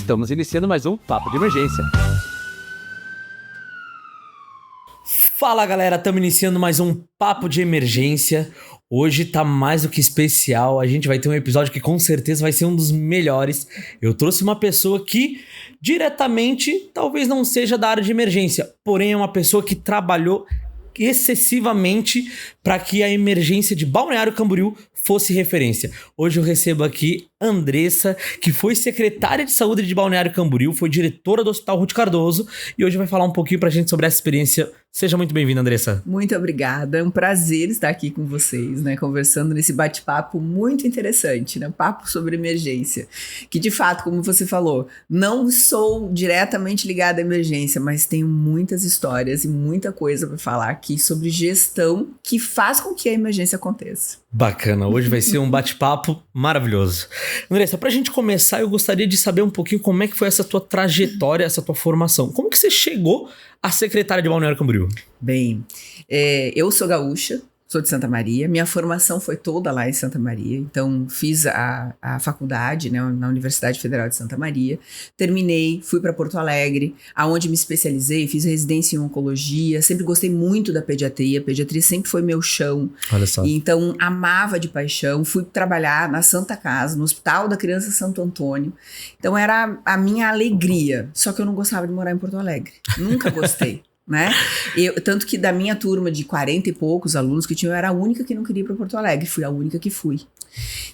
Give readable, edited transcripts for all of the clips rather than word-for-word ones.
Estamos iniciando mais um Papo de Emergência. Fala galera, estamos iniciando mais um Papo de Emergência. Hoje tá mais do que especial, a gente vai ter um episódio que com certeza vai ser um dos melhores. Eu trouxe uma pessoa que diretamente talvez não seja da área de emergência, porém é uma pessoa que trabalhou excessivamente para que a emergência de Balneário Camboriú fosse referência. Hoje eu recebo aqui Andressa, que foi secretária de saúde de Balneário Camboriú, foi diretora do Hospital Ruth Cardoso e hoje vai falar um pouquinho pra gente sobre essa experiência. Seja muito bem-vinda, Andressa. Muito obrigada, é um prazer estar aqui com vocês, né, conversando nesse bate-papo muito interessante, né, papo sobre emergência, que de fato, como você falou, não sou diretamente ligada à emergência, mas tenho muitas histórias e muita coisa para falar aqui sobre gestão que faz com que a emergência aconteça. Bacana, hoje vai ser um bate-papo maravilhoso. Andressa, pra gente começar, eu gostaria de saber um pouquinho como é que foi essa tua trajetória, essa tua formação. Como que você chegou a secretária de Balneário Camboriú? Bem, eu sou gaúcha, sou de Santa Maria, minha formação foi toda lá em Santa Maria, então fiz a faculdade, né, na Universidade Federal de Santa Maria, terminei, fui para Porto Alegre, aonde me especializei, fiz residência em oncologia, sempre gostei muito da pediatria sempre foi meu chão. Olha só. E então amava de paixão, fui trabalhar na Santa Casa, no Hospital da Criança Santo Antônio, então era a minha alegria, só que eu não gostava de morar em Porto Alegre, nunca gostei. Né? Tanto que da minha turma de 40 e poucos alunos que tinha, eu era a única que não queria ir para Porto Alegre, fui a única que fui.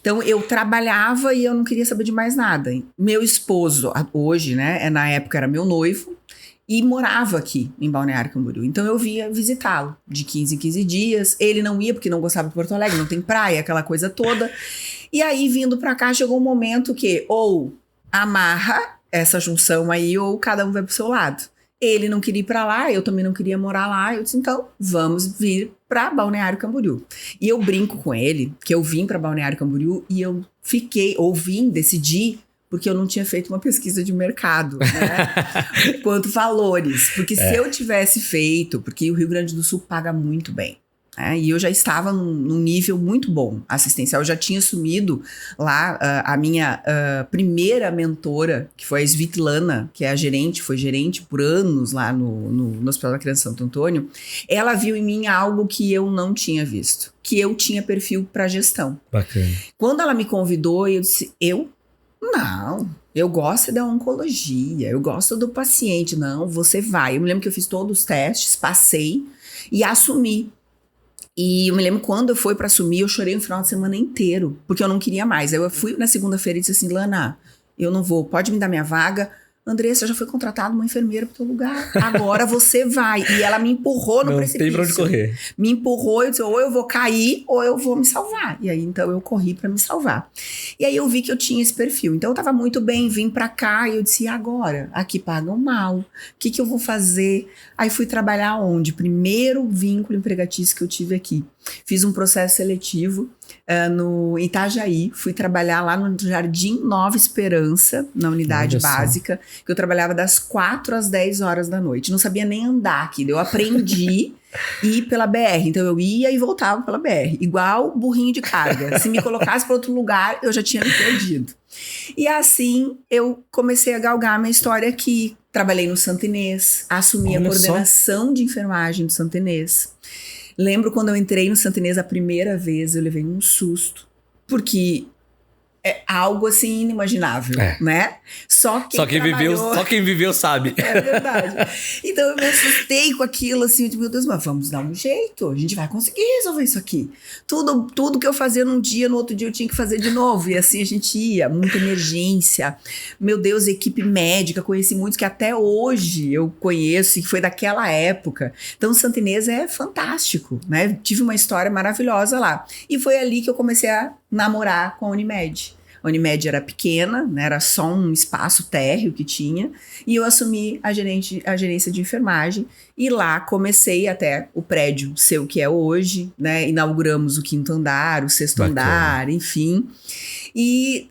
Então eu trabalhava e eu não queria saber de mais nada. Meu esposo, hoje, né, na época era meu noivo, e morava aqui em Balneário Camboriú. Então eu via visitá-lo de 15 em 15 dias. Ele não ia porque não gostava de Porto Alegre, não tem praia, aquela coisa toda. E aí vindo para cá chegou um momento que ou amarra essa junção aí ou cada um vai pro seu lado. Ele não queria ir pra lá, eu também não queria morar lá. Eu disse, então, vamos vir pra Balneário Camboriú. E eu brinco com ele, que eu vim pra Balneário Camboriú e eu decidi, porque eu não tinha feito uma pesquisa de mercado, né? Quanto valores. Porque se eu tivesse feito, porque o Rio Grande do Sul paga muito bem. E eu já estava num nível muito bom assistencial, eu já tinha assumido lá a minha primeira mentora, que foi a Svitlana, que é a gerente, foi gerente por anos lá no Hospital da Criança Santo Antônio. Ela viu em mim algo que eu não tinha visto, que eu tinha perfil para gestão. Bacana. Quando ela me convidou, eu disse, não, eu gosto da oncologia, eu gosto do paciente, não, você vai. Eu me lembro que eu fiz todos os testes, passei e assumi. E eu me lembro quando eu fui pra assumir, eu chorei um final de semana inteiro, porque eu não queria mais. Aí eu fui na segunda-feira e disse assim, Lana, eu não vou, pode me dar minha vaga? Andressa, já foi contratada uma enfermeira pro teu lugar, agora você vai. E ela me empurrou no precipício. Não tem pra onde correr. Me empurrou, eu disse, ou eu vou cair, ou eu vou me salvar. E aí, então, eu corri pra me salvar. E aí, eu vi que eu tinha esse perfil. Então, eu tava muito bem, vim pra cá, e eu disse, e agora? Aqui pagam mal. O que eu vou fazer? Aí, fui trabalhar onde? Primeiro vínculo empregatício que eu tive aqui. Fiz um processo seletivo no Itajaí, fui trabalhar lá no Jardim Nova Esperança, na unidade básica, que eu trabalhava das 4 às 10 horas da noite, não sabia nem andar aqui, eu aprendi ir pela BR, então eu ia e voltava pela BR, igual burrinho de carga, se me colocasse para outro lugar, eu já tinha me perdido. E assim, eu comecei a galgar a minha história aqui, trabalhei no Santa Inês, assumi a coordenação de enfermagem do Santa Inês. Lembro quando eu entrei no Santa Inês a primeira vez, eu levei um susto, porque é algo assim inimaginável, né? Só quem viveu sabe. É verdade. Então eu me assustei com aquilo, assim, eu disse, meu Deus, mas vamos dar um jeito, a gente vai conseguir resolver isso aqui. Tudo que eu fazia num dia, no outro dia eu tinha que fazer de novo, e assim a gente ia, muita emergência. Meu Deus, equipe médica, conheci muitos que até hoje eu conheço, e foi daquela época. Então o Santa Inês é fantástico, né? Tive uma história maravilhosa lá. E foi ali que eu comecei a namorar com a Unimed. A Unimed era pequena, né, era só um espaço térreo que tinha, e eu assumi a gerência de enfermagem, e lá comecei até o prédio ser o que é hoje, né, inauguramos o 5º andar, o 6º andar, enfim, e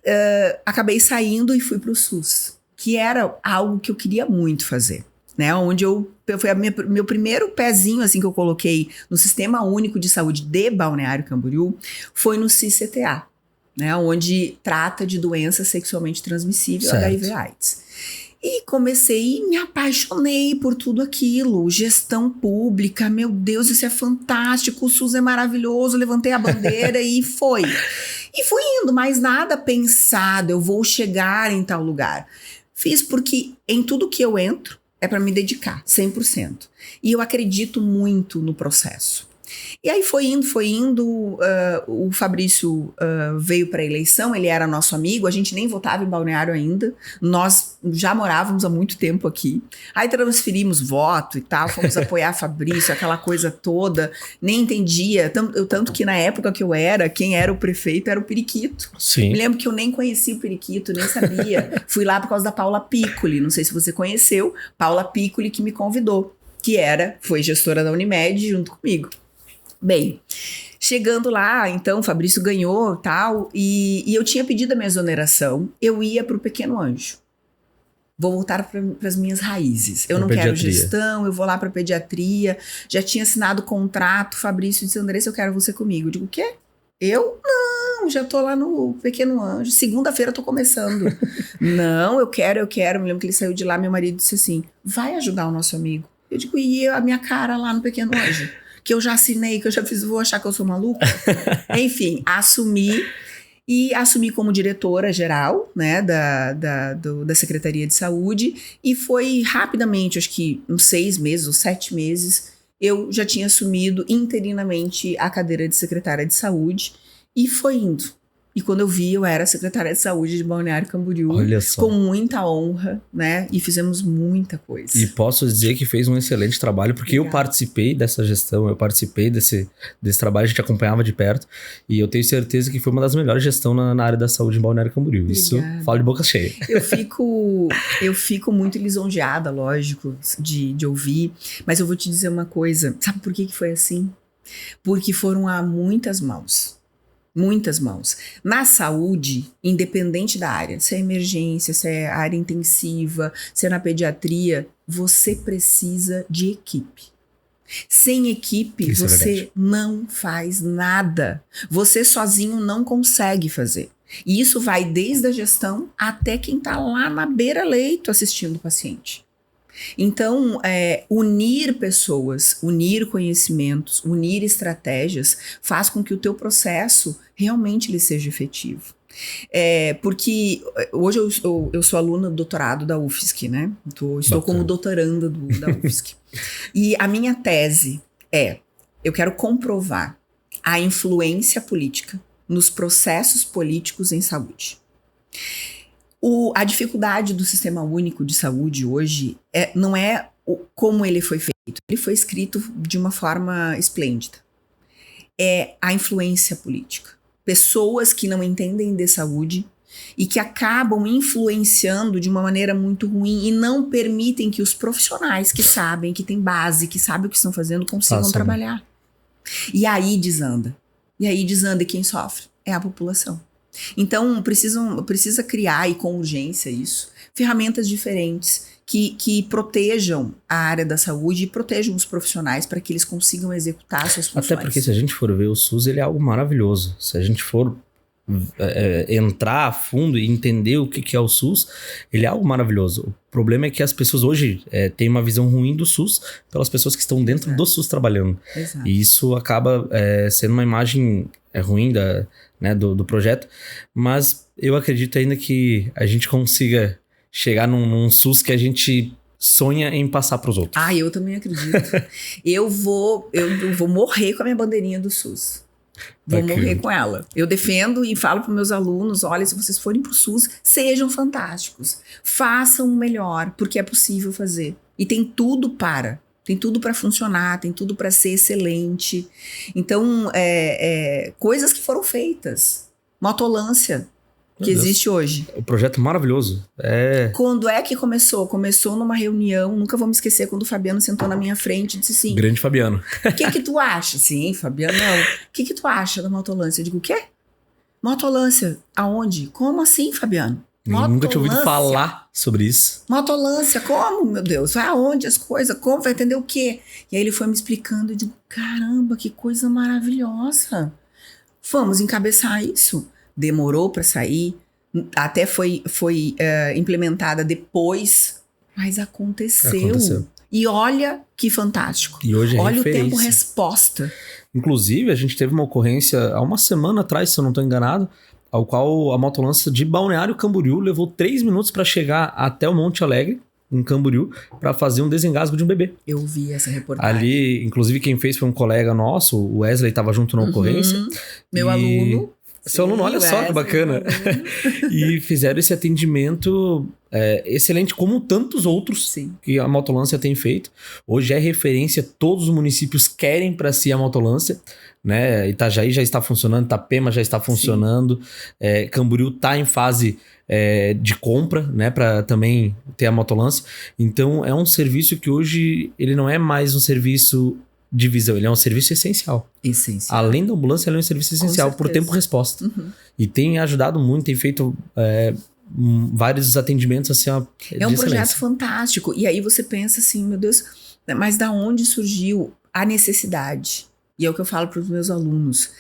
acabei saindo e fui para o SUS, que era algo que eu queria muito fazer. Né, onde foi meu primeiro pezinho assim, que eu coloquei no Sistema Único de Saúde de Balneário Camboriú, foi no CIS-CTA. né? Onde trata de doença sexualmente transmissível, Certo. HIV/AIDS. E comecei e me apaixonei por tudo aquilo. Gestão pública, meu Deus, isso é fantástico, o SUS é maravilhoso, levantei a bandeira e foi. E fui indo, mas nada pensado, eu vou chegar em tal lugar. Fiz porque em tudo que eu entro é para me dedicar, 100%. E eu acredito muito no processo. E aí foi indo, o Fabrício veio para a eleição, ele era nosso amigo, a gente nem votava em Balneário ainda, nós já morávamos há muito tempo aqui, aí transferimos voto e tal, fomos apoiar Fabrício, aquela coisa toda, nem entendia, tanto que na época que eu era, quem era o prefeito era o Periquito. Sim. Me lembro que eu nem conhecia o Periquito, nem sabia, fui lá por causa da Paula Piccoli, não sei se você conheceu, Paula Piccoli que me convidou, que foi gestora da Unimed junto comigo. Bem, chegando lá, então, o Fabrício ganhou tal, e eu tinha pedido a minha exoneração, eu ia para o Pequeno Anjo. Vou voltar para as minhas raízes. Eu Pra não quero pediatria. gestão, eu vou lá para pediatria. Já tinha assinado o contrato, Fabrício disse, Andressa, eu quero você comigo. Eu digo, o quê? Eu? Não, já tô lá no Pequeno Anjo. Segunda-feira eu tô começando. Não, eu quero. Me lembro que ele saiu de lá, meu marido disse assim, vai ajudar o nosso amigo. Eu digo, e a minha cara lá no Pequeno Anjo? Que eu já assinei, que eu já fiz, vou achar que eu sou maluca? Enfim, assumi como diretora geral, né, da Secretaria de Saúde, e foi rapidamente, acho que uns 6 meses ou 7 meses, eu já tinha assumido interinamente a cadeira de secretária de saúde, e foi indo. E quando eu vi, eu era secretária de saúde de Balneário Camboriú, Olha só. com muita honra, né, e fizemos muita coisa. E posso dizer que fez um excelente trabalho, porque eu Obrigada. participei dessa gestão, eu participei desse trabalho, a gente acompanhava de perto, e eu tenho certeza que foi uma das melhores gestões na área da saúde em Balneário Camboriú. Isso, Obrigada. falo de boca cheia. Eu fico muito lisonjeada, lógico, de ouvir, mas eu vou te dizer uma coisa, sabe por que foi assim? Porque foram a muitas mãos. Muitas mãos. Na saúde, independente da área, se é emergência, se é área intensiva, se é na pediatria, você precisa de equipe. Sem equipe, Isso é você verdade. não faz nada. Você sozinho não consegue fazer. E isso vai desde a gestão até quem está lá na beira-leito assistindo o paciente. Então, unir pessoas, unir conhecimentos, unir estratégias, faz com que o teu processo realmente ele seja efetivo. Porque hoje eu sou aluna do doutorado da UFSC, né? Estou como doutoranda da UFSC. E a minha tese eu quero comprovar a influência política nos processos políticos em saúde. A dificuldade do Sistema Único de Saúde hoje não é como ele foi feito. Ele foi escrito de uma forma esplêndida. É a influência política. Pessoas que não entendem de saúde e que acabam influenciando de uma maneira muito ruim e não permitem que os profissionais que sabem, que têm base, que sabem o que estão fazendo, consigam trabalhar. E aí desanda. E quem sofre é a população. Então, precisa criar, e com urgência isso, ferramentas diferentes que protejam a área da saúde e protejam os profissionais para que eles consigam executar suas funções. Até porque se a gente for ver o SUS, ele é algo maravilhoso. Se a gente for entrar a fundo e entender o que é o SUS, ele é algo maravilhoso. O problema é que as pessoas hoje têm uma visão ruim do SUS pelas pessoas que estão dentro do SUS trabalhando. Exato. E isso acaba sendo uma imagem ruim do projeto, mas eu acredito ainda que a gente consiga chegar num SUS que a gente sonha em passar para os outros. Eu também acredito. eu vou morrer com a minha bandeirinha do SUS. Vou morrer com ela. Eu defendo e falo para meus alunos, olha, se vocês forem pro SUS, sejam fantásticos. Façam o melhor, porque é possível fazer. E tem tudo para funcionar, tem tudo para ser excelente. Então, coisas que foram feitas. Motolância, que existe hoje. O projeto maravilhoso. Quando é que começou? Começou numa reunião, nunca vou me esquecer, quando o Fabiano sentou na minha frente e disse assim... Grande Fabiano. O que tu acha? Sim, Fabiano, não. O que tu acha da motolância? Eu digo, o quê? Motolância? Aonde? Como assim, Fabiano? Nunca tinha ouvido falar sobre isso. Motolância, como, meu Deus? Vai aonde as coisas? Como? Vai entender o quê? E aí ele foi me explicando, eu digo, caramba, que coisa maravilhosa. Vamos encabeçar isso. demorou para sair, até foi implementada depois, mas aconteceu. E olha que fantástico. E hoje é olha referência. o tempo resposta. Inclusive, a gente teve uma ocorrência há uma semana atrás, se eu não estou enganado, ao qual a motolança de Balneário Camboriú levou 3 minutos para chegar até o Monte Alegre, em Camboriú, para fazer um desengasgo de um bebê. Eu vi essa reportagem. Ali, inclusive, quem fez foi um colega nosso, o Wesley estava junto na ocorrência. Meu aluno. Seu aluno, olha só que bacana. E fizeram esse atendimento excelente, como tantos outros que a Motolância tem feito. Hoje é referência, todos os municípios querem para si a Motolância, né? Itajaí já está funcionando, Itapema já está funcionando, Camboriú está em fase de compra, né? Para também ter a Motolância. Então é um serviço que hoje ele não é mais um serviço de visão, ele é um serviço essencial. Além da ambulância, ele é um serviço essencial por tempo-resposta. E tem ajudado muito, tem feito vários atendimentos assim, é um projeto fantástico. E aí você pensa assim, meu Deus, mas da onde surgiu a necessidade? E é o que eu falo para os meus alunos.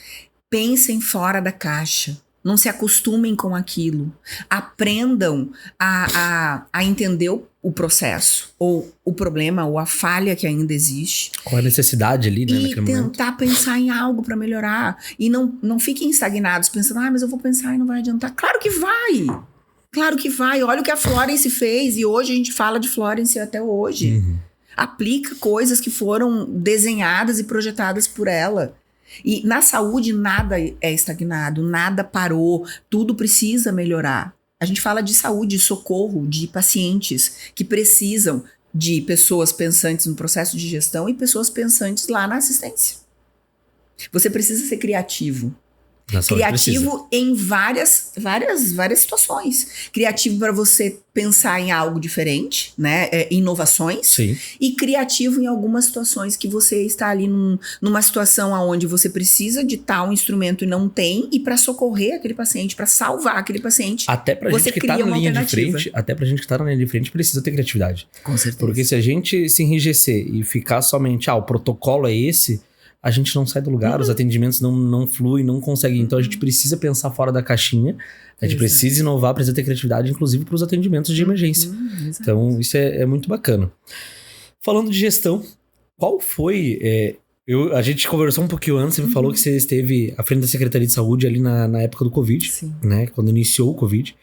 Pensem fora da caixa. Não se acostumem com aquilo. Aprendam a entender o processo, ou o problema, ou a falha que ainda existe. Qual a necessidade ali, né? E tentar pensar em algo para melhorar. E não fiquem estagnados pensando, mas eu vou pensar e não vai adiantar. Claro que vai! Claro que vai. Olha o que a Florence fez. E hoje a gente fala de Florence até hoje. Aplica coisas que foram desenhadas e projetadas por ela. E na saúde nada é estagnado, nada parou, tudo precisa melhorar. A gente fala de saúde, de socorro, de pacientes que precisam de pessoas pensantes no processo de gestão e pessoas pensantes lá na assistência. Você precisa ser criativo. Criativo em várias situações. Criativo para você pensar em algo diferente, né? Inovações. Sim. E criativo em algumas situações que você está ali numa situação onde você precisa de tal instrumento e não tem, e para socorrer aquele paciente, para salvar aquele paciente. Até pra gente que tá na linha de frente, precisa ter criatividade. Com certeza. Porque se a gente se enrijecer e ficar somente, o protocolo é esse, a gente não sai do lugar, os atendimentos não fluem, não conseguem. Então a gente precisa pensar fora da caixinha, a gente precisa inovar, precisa ter criatividade, inclusive para os atendimentos de emergência. Então isso é muito bacana. Falando de gestão, qual foi... a gente conversou um pouquinho antes, você me falou que você esteve à frente da Secretaria de Saúde ali na época do Covid, né? Quando iniciou o Covid.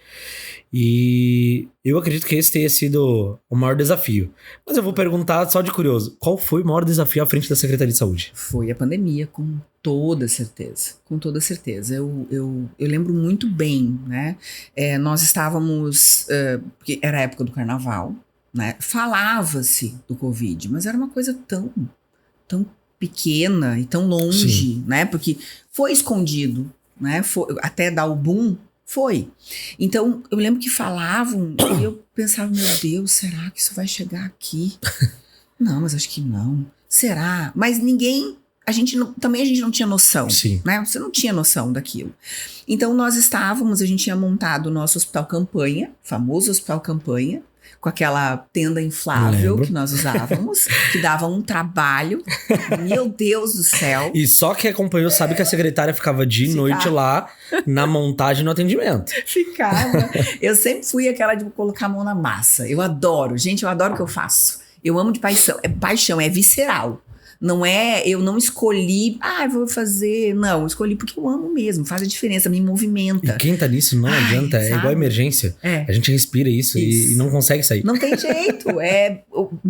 E eu acredito que esse tenha sido o maior desafio. Mas eu vou perguntar só de curioso. Qual foi o maior desafio à frente da Secretaria de Saúde? Foi a pandemia, com toda certeza. Com toda certeza. Eu lembro muito bem, né? Nós estávamos... porque era a época do carnaval, né? Falava-se do Covid, mas era uma coisa tão pequena e tão longe, né? Porque foi escondido, né? Até dar o boom... Foi. Então, eu lembro que falavam e eu pensava, meu Deus, será que isso vai chegar aqui? Não, mas acho que não. Será? Mas também a gente não tinha noção, né? Você não tinha noção daquilo. Então, a gente tinha montado o nosso hospital campanha, famoso hospital campanha, com aquela tenda inflável que nós usávamos, que dava um trabalho. Meu Deus do céu. E só quem acompanhou sabe que a secretária ficava de noite lá, na montagem e no atendimento. Ficava. Eu sempre fui aquela de colocar a mão na massa. Eu adoro. Gente, eu adoro o que eu faço. Eu amo de paixão. É paixão, é visceral. Não é, eu não escolhi, vou fazer. Não, eu escolhi porque eu amo mesmo, faz a diferença, me movimenta. E quem tá nisso não adianta, é igual emergência. A gente respira isso. E não consegue sair. Não tem jeito,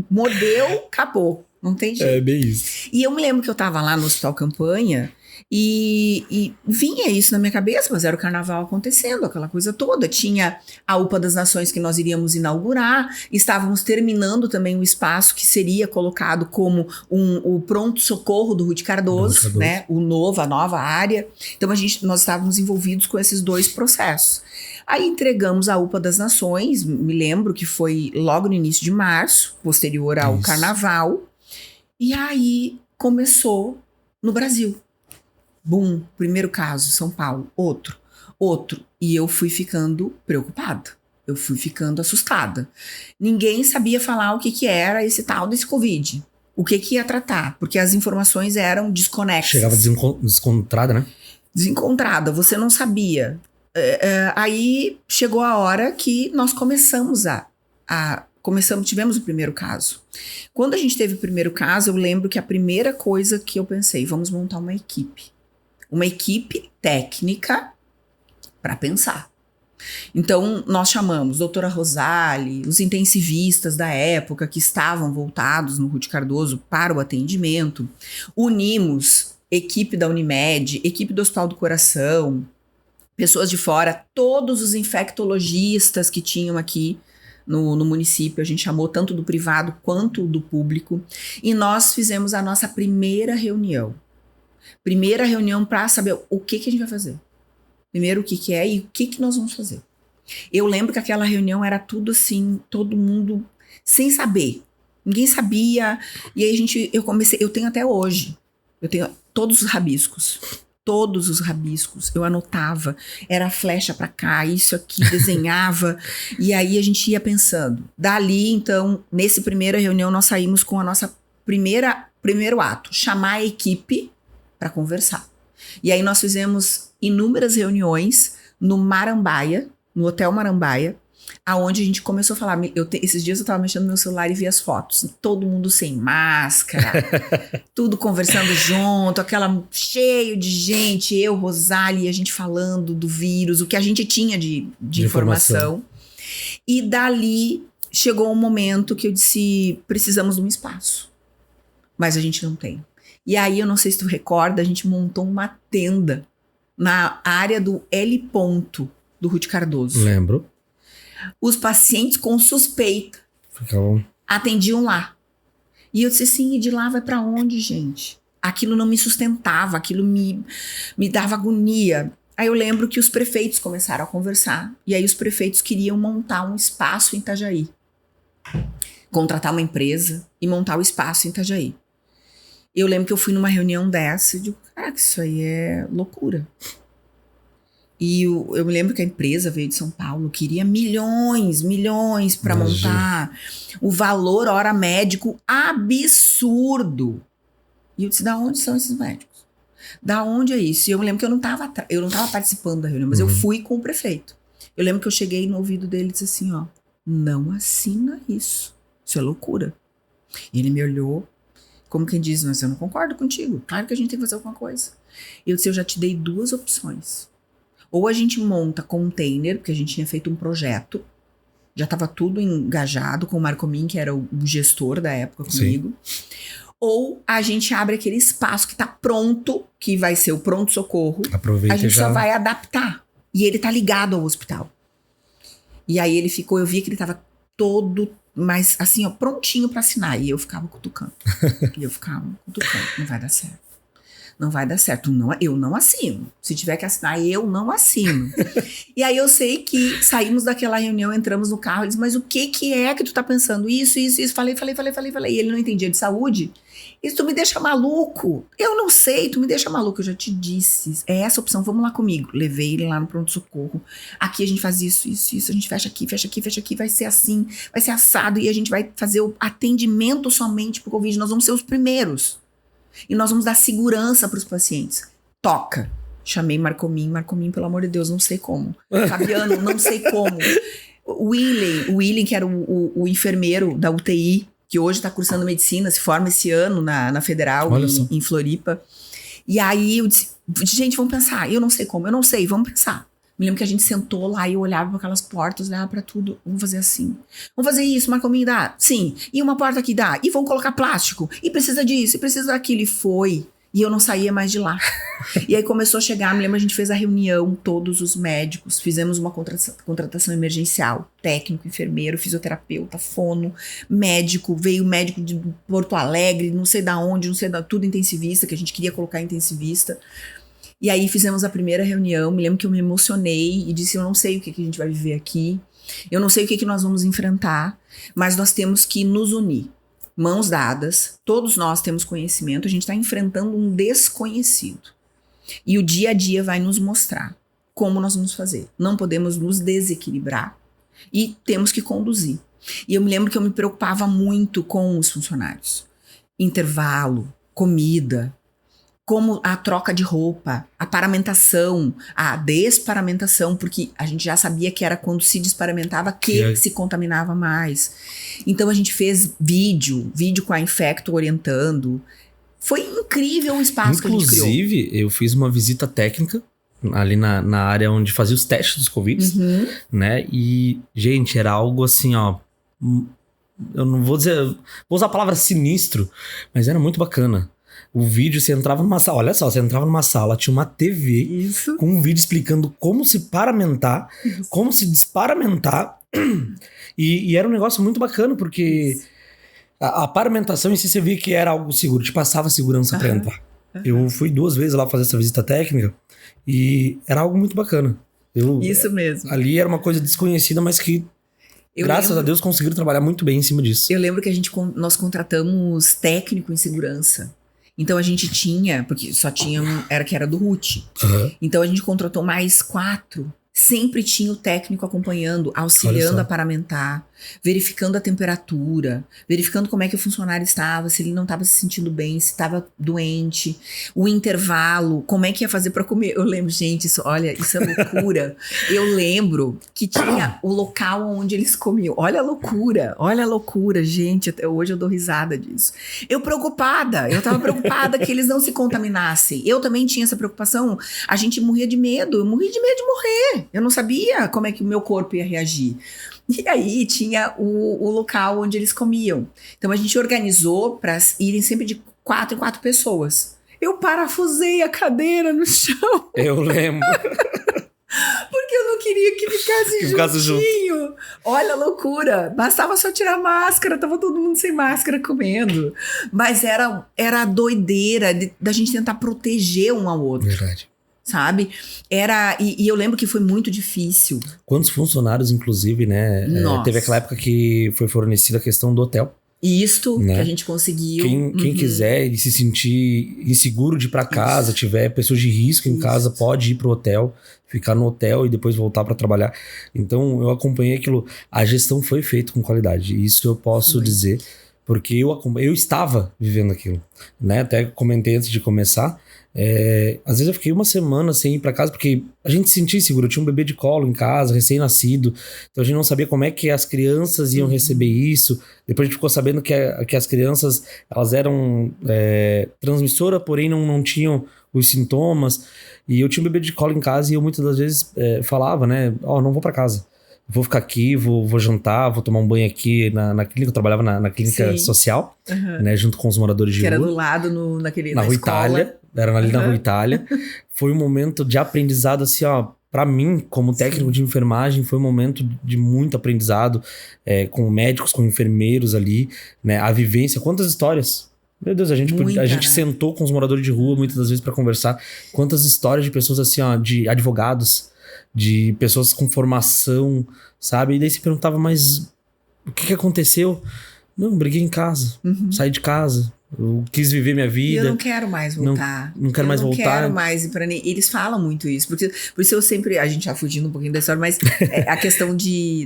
mordeu, acabou. Não tem jeito. É bem isso. E eu me lembro que eu tava lá no hospital campanha e vinha isso na minha cabeça, mas era o carnaval acontecendo, aquela coisa toda. Tinha a UPA das Nações que nós iríamos inaugurar, estávamos terminando também o espaço que seria colocado como o pronto-socorro do Ruth Cardoso, né? A nova área. Então nós estávamos envolvidos com esses dois processos. Aí entregamos a UPA das Nações, me lembro que foi logo no início de março, posterior ao carnaval. E aí começou no Brasil. Bum, primeiro caso, São Paulo, outro. E eu fui ficando preocupada, eu fui ficando assustada. Ninguém sabia falar o que era esse tal desse Covid, o que ia tratar, porque as informações eram desconexas. Chegava desencontrada, né? Desencontrada, você não sabia Aí chegou a hora que nós tivemos o primeiro caso. Quando a gente teve o primeiro caso, eu lembro que a primeira coisa que eu pensei, vamos montar uma equipe. Uma equipe técnica para pensar. Então, nós chamamos a doutora Rosali, os intensivistas da época que estavam voltados no Ruth Cardoso para o atendimento, unimos equipe da Unimed, equipe do Hospital do Coração, pessoas de fora, todos os infectologistas que tinham aqui no município, a gente chamou tanto do privado quanto do público, e nós fizemos a nossa primeira reunião. Primeira reunião para saber o que a gente vai fazer. Primeiro o que é e o que nós vamos fazer. Eu lembro que aquela reunião era tudo assim, todo mundo sem saber. Ninguém sabia. E aí eu tenho até hoje, eu tenho todos os rabiscos. Todos os rabiscos, eu anotava, era flecha pra cá, isso aqui, desenhava, e aí a gente ia pensando. Dali, então, nessa primeira reunião, nós saímos com a nossa primeiro ato, chamar a equipe para conversar. E aí nós fizemos inúmeras reuniões no Marambaia, no Hotel Marambaia, aonde a gente começou a falar, esses dias eu tava mexendo no meu celular e vi as fotos, todo mundo sem máscara, tudo conversando junto, cheio de gente, eu, Rosali, a gente falando do vírus, o que a gente tinha de informação. E dali chegou um momento que eu disse, precisamos de um espaço, mas a gente não tem. E aí, eu não sei se tu recorda, a gente montou uma tenda na área do L ponto do Ruth Cardoso. Lembro. Os pacientes com suspeita atendiam lá. E eu disse assim, e de lá vai pra onde, gente? Aquilo não me sustentava, aquilo me dava agonia. Aí eu lembro que os prefeitos começaram a conversar. E aí os prefeitos queriam montar um espaço em Itajaí. Contratar uma empresa e montar o espaço em Itajaí. Eu lembro que eu fui numa reunião dessa e digo, caraca, isso aí é loucura. E eu me lembro que a empresa veio de São Paulo, queria milhões para montar. O valor hora médico absurdo. E eu disse, da onde são esses médicos? Da onde é isso? E eu me lembro que eu não tava participando da reunião, mas eu fui com o prefeito. Eu lembro que eu cheguei no ouvido dele e disse assim, ó, não assina isso. Isso é loucura. E ele me olhou, como quem diz, mas eu não concordo contigo. Claro que a gente tem que fazer alguma coisa. Eu disse, eu já te dei 2 opções. Ou a gente monta container, porque a gente tinha feito um projeto, já estava tudo engajado com o Marcomin, que era o gestor da época comigo. Sim. Ou a gente abre aquele espaço que está pronto, que vai ser o pronto-socorro. Aproveita, a gente só vai adaptar. E ele tá ligado ao hospital. E aí ele ficou, eu vi que ele estava todo, mas assim, ó, prontinho para assinar. E eu ficava cutucando. Não vai dar certo. Não vai dar certo. Eu não assino. Se tiver que assinar, eu não assino. E aí eu sei que saímos daquela reunião, entramos no carro e disse, mas o que é que tu tá pensando? Isso. Falei. E ele não entendia de saúde. Isso tu me deixa maluco. Eu não sei, tu me deixa maluco. Eu já te disse. É essa a opção, vamos lá comigo. Levei ele lá no pronto-socorro. Aqui a gente faz isso. A gente fecha aqui. Vai ser assim, vai ser assado. E a gente vai fazer o atendimento somente pro Covid. Nós vamos ser os primeiros. E nós vamos dar segurança para os pacientes. Toca. Chamei Marcomin, pelo amor de Deus, não sei como. Fabiano, não sei como. O Willing, que era o enfermeiro da UTI, que hoje está cursando medicina, se forma esse ano na Federal, em Floripa. E aí eu disse, gente, vamos pensar. Eu não sei como, vamos pensar. Me lembro que a gente sentou lá e eu olhava para aquelas portas, olhava para tudo. Vamos fazer assim. Vamos fazer isso, Marcomin, dá? Sim. E uma porta aqui dá? E vamos colocar plástico? E precisa disso, e precisa daquilo. E foi. E eu não saía mais de lá. E aí começou a chegar, me lembro, a gente fez a reunião, todos os médicos, fizemos uma contratação emergencial. Técnico, enfermeiro, fisioterapeuta, fono, médico. Veio médico de Porto Alegre, não sei da onde, tudo intensivista, que a gente queria colocar intensivista. E aí fizemos a primeira reunião, me lembro que eu me emocionei e disse, eu não sei o que a gente vai viver aqui, eu não sei o que nós vamos enfrentar, mas nós temos que nos unir, mãos dadas, todos nós temos conhecimento, a gente está enfrentando um desconhecido. E o dia a dia vai nos mostrar como nós vamos fazer. Não podemos nos desequilibrar e temos que conduzir. E eu me lembro que eu me preocupava muito com os funcionários. Intervalo, comida, como a troca de roupa, a paramentação, a desparamentação, porque a gente já sabia que era quando se desparamentava que se contaminava mais. Então a gente fez vídeo com a Infecto orientando. Foi incrível o espaço que a gente criou. Inclusive, eu fiz uma visita técnica ali na área onde fazia os testes dos Covid, né? E, gente, era algo assim, ó... Eu não vou dizer... Vou usar a palavra sinistro, mas era muito bacana. O vídeo, você entrava numa sala... Olha só, você entrava numa sala, tinha uma TV com um vídeo explicando como se paramentar, como se desparamentar. E era um negócio muito bacana, porque a paramentação em si, você via que era algo seguro, te passava segurança pra entrar. Eu fui 2 vezes lá fazer essa visita técnica e era algo muito bacana. Isso mesmo. Ali era uma coisa desconhecida, mas que, graças a Deus, conseguiram trabalhar muito bem em cima disso. Eu lembro que nós contratamos técnico em segurança. Então a gente tinha, porque só tinha era do RUT. Então a gente contratou mais 4. Sempre tinha o técnico acompanhando, auxiliando a paramentar, verificando a temperatura, verificando como é que o funcionário estava, se ele não estava se sentindo bem, se estava doente, o intervalo, como é que ia fazer para comer. Eu lembro, gente, isso é loucura. Eu lembro que tinha o local onde eles comiam. Olha a loucura, gente. Até hoje eu dou risada disso. Eu tava preocupada que eles não se contaminassem. Eu também tinha essa preocupação. A gente morria de medo, eu morria de medo de morrer. Eu não sabia como é que o meu corpo ia reagir. E aí tinha o local onde eles comiam. Então a gente organizou para irem sempre de 4 em 4 pessoas. Eu parafusei a cadeira no chão. Eu lembro. Porque eu não queria que ficasse juntinho. Olha a loucura. Bastava só tirar a máscara, tava todo mundo sem máscara comendo. Mas era a doideira da gente tentar proteger um ao outro. Verdade. Sabe? E eu lembro que foi muito difícil. Quantos funcionários, inclusive, né? Teve aquela época que foi fornecida a questão do hotel. Isto, né? Que a gente conseguiu. Quem quiser e se sentir inseguro de ir pra casa, tiver pessoas de risco em casa, pode ir pro hotel, ficar no hotel e depois voltar para trabalhar. Então, eu acompanhei aquilo. A gestão foi feita com qualidade. Isso eu posso dizer, porque eu estava vivendo aquilo, né? Até comentei antes de começar. Às vezes eu fiquei uma semana sem ir pra casa, porque a gente se sentia inseguro. Eu tinha um bebê de colo em casa, recém-nascido, então a gente não sabia como é que as crianças iam receber isso. Depois a gente ficou sabendo que as crianças, elas eram transmissoras, porém não tinham os sintomas. E eu tinha um bebê de colo em casa e eu muitas das vezes falava, né, não vou pra casa. Vou ficar aqui, vou jantar, vou tomar um banho aqui na clínica. Eu trabalhava na clínica social, né, junto com os moradores de rua. Que era do lado na Rua escola. Itália. Era ali na Rua Itália. Foi um momento de aprendizado, assim, pra mim, como técnico de enfermagem, foi um momento de muito aprendizado, com médicos, com enfermeiros ali, né? A vivência, quantas histórias. Meu Deus, a gente sentou com os moradores de rua muitas das vezes pra conversar. Quantas histórias de pessoas assim, de advogados, de pessoas com formação, sabe? E daí você perguntava, mas o que aconteceu? Não, briguei em casa, saí de casa. Eu quis viver minha vida. E eu não quero mais voltar. Não quero mais voltar. Eu não quero mais ir pra nem... Eles falam muito isso. Por isso eu sempre... A gente já fugindo um pouquinho da história, mas a questão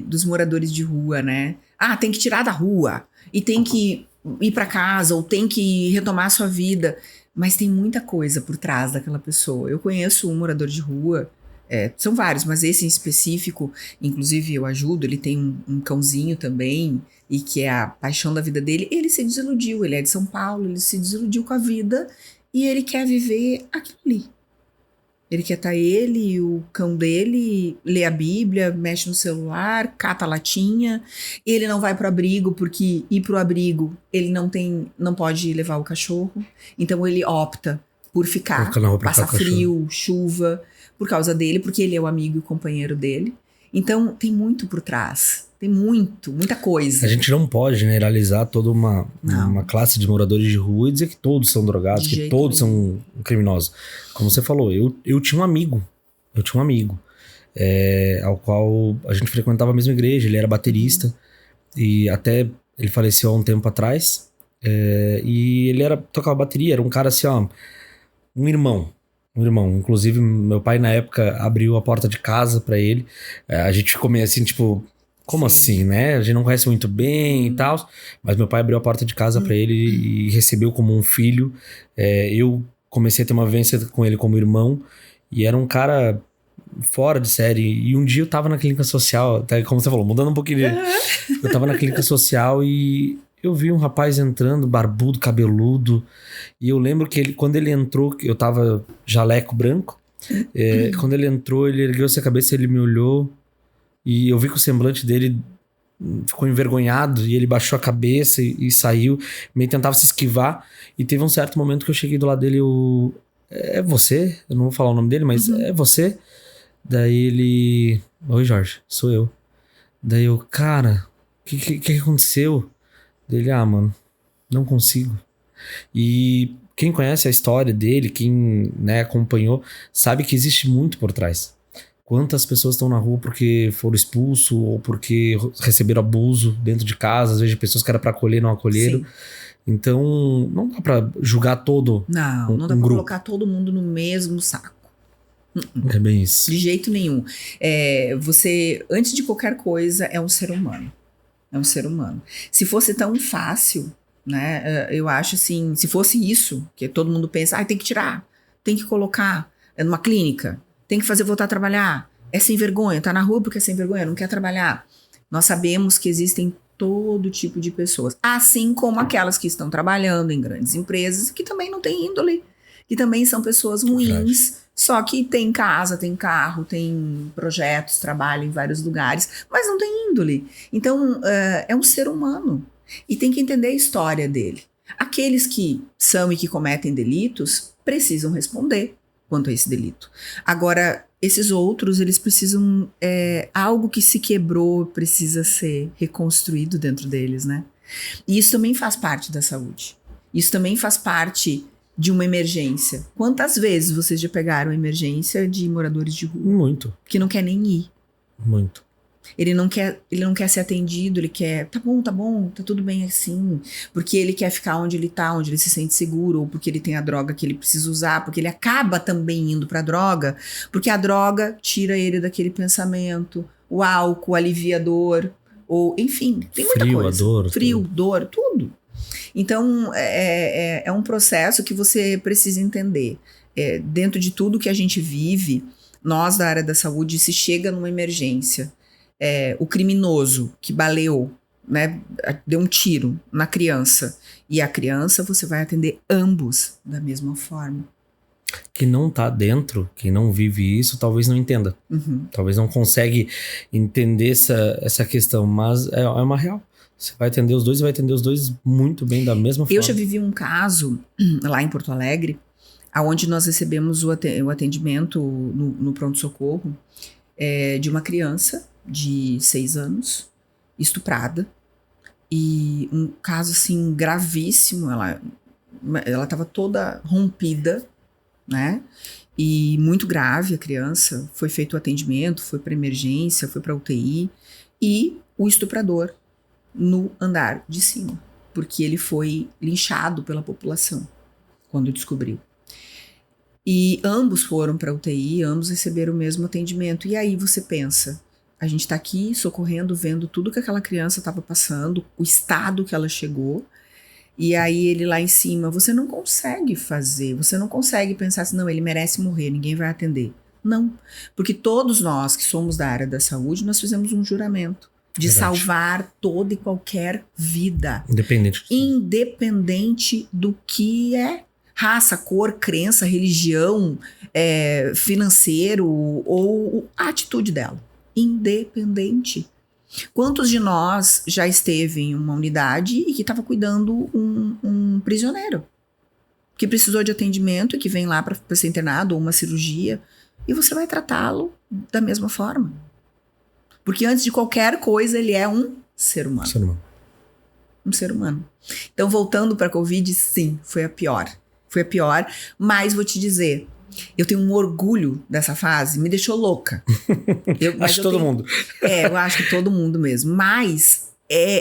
dos moradores de rua, né? Tem que tirar da rua. E tem que ir pra casa. Ou tem que retomar a sua vida. Mas tem muita coisa por trás daquela pessoa. Eu conheço um morador de rua... são vários, mas esse em específico, inclusive eu ajudo, ele tem um cãozinho também, e que é a paixão da vida dele. Ele se desiludiu, ele é de São Paulo, ele se desiludiu com a vida e ele quer viver aquilo ali. Ele quer estar ele e o cão dele, lê a Bíblia, mexe no celular, cata a latinha. Ele não vai pro abrigo porque ir pro abrigo ele não pode levar o cachorro. Então ele opta por ficar, passar frio, chuva, por causa dele, porque ele é o amigo e o companheiro dele. Então, tem muito por trás. Tem muita coisa. A gente não pode generalizar toda uma classe de moradores de rua e dizer que todos são drogados, que todos são criminosos. Como você falou, eu tinha um amigo. Ao qual a gente frequentava a mesma igreja, ele era baterista. E até ele faleceu há um tempo atrás. E ele tocava bateria, era um cara assim, um irmão. Inclusive, meu pai, na época, abriu a porta de casa pra ele. A gente ficou meio assim, tipo, como assim, né? A gente não conhece muito bem e tal. Mas meu pai abriu a porta de casa pra ele e recebeu como um filho. Eu comecei a ter uma vivência com ele como irmão. E era um cara fora de série. E um dia eu tava na clínica social, até como você falou, mudando um pouquinho. Eu tava na clínica social e eu vi um rapaz entrando, barbudo, cabeludo. E eu lembro que quando ele entrou, eu tava jaleco branco. Quando ele entrou, ele ergueu-se a cabeça, ele me olhou. E eu vi que o semblante dele ficou envergonhado. E ele baixou a cabeça e saiu. Meio tentava se esquivar. E teve um certo momento que eu cheguei do lado dele. É você? Eu não vou falar o nome dele, mas é você? Daí ele... Oi, Jorge, sou eu. Daí eu, cara, o que aconteceu? Daí ele, mano, não consigo. E quem conhece a história dele, quem, né, acompanhou, sabe que existe muito por trás. Quantas pessoas estão na rua porque foram expulsos ou porque receberam abuso dentro de casa, às vezes pessoas que era pra acolher não acolheram. Sim. Então, não dá pra julgar todo Não dá pra grupo. colocar todo mundo no mesmo saco. É bem isso. De jeito nenhum. Você, antes de qualquer coisa, é um ser humano. É um ser humano. Se fosse tão fácil, né? Eu acho assim, se fosse isso, que todo mundo pensa, tem que tirar, tem que colocar numa clínica, tem que fazer voltar a trabalhar, é sem vergonha, tá na rua porque é sem vergonha, não quer trabalhar. Nós sabemos que existem todo tipo de pessoas, assim como aquelas que estão trabalhando em grandes empresas, que também não têm índole, que também são pessoas ruins, Verdade. Só que tem casa, tem carro, tem projetos, trabalham em vários lugares, mas não tem índole. Então, é um ser humano. E tem que entender a história dele. Aqueles que são e que cometem delitos precisam responder quanto a esse delito. Agora, esses outros, eles precisam... algo que se quebrou precisa ser reconstruído dentro deles, né? E isso também faz parte da saúde. Isso também faz parte de uma emergência. Quantas vezes vocês já pegaram a emergência de moradores de rua? Muito. Que não quer nem ir. Muito. Ele não quer ser atendido, ele quer, tá bom, tá tudo bem assim. Porque ele quer ficar onde ele tá, onde ele se sente seguro, ou porque ele tem a droga que ele precisa usar, porque ele acaba também indo pra droga, porque a droga tira ele daquele pensamento, o álcool alivia a dor, ou enfim, tem muita coisa. Frio, dor, tudo. Então, é um processo que você precisa entender. Dentro de tudo que a gente vive, nós da área da saúde, se chega numa emergência, o criminoso que baleou, né, deu um tiro na criança, e a criança você vai atender ambos da mesma forma. Quem não tá dentro, quem não vive isso, talvez não entenda. Uhum. Talvez não consegue entender essa questão, mas é uma real. Você vai atender os dois e vai atender os dois muito bem, da mesma forma. Eu já vivi um caso lá em Porto Alegre, onde nós recebemos o atendimento no pronto-socorro de uma criança de 6 anos, estuprada. E um caso, assim, gravíssimo. Ela estava toda rompida, né? E muito grave a criança. Foi feito o atendimento, foi para emergência, foi para UTI. E o estuprador no andar de cima, porque ele foi linchado pela população quando descobriu. E ambos foram para UTI, ambos receberam o mesmo atendimento. E aí você pensa, a gente tá aqui socorrendo, vendo tudo que aquela criança estava passando, o estado que ela chegou, e aí ele lá em cima, você não consegue fazer, você não consegue pensar assim, não, ele merece morrer, ninguém vai atender. Não, porque todos nós que somos da área da saúde, nós fizemos um juramento de salvar toda e qualquer vida. Independente do que é. Raça, cor, crença, religião, financeiro ou a atitude dela. Independente. Quantos de nós já esteve em uma unidade e que estava cuidando um prisioneiro? Que precisou de atendimento e que vem lá para ser internado ou uma cirurgia e você vai tratá-lo da mesma forma. Porque antes de qualquer coisa, ele é um ser humano. Um ser humano. Então, voltando para a Covid, sim, foi a pior. Foi a pior, mas vou te dizer, eu tenho um orgulho dessa fase, me deixou louca. Acho que todo mundo. Eu acho que todo mundo mesmo. Mas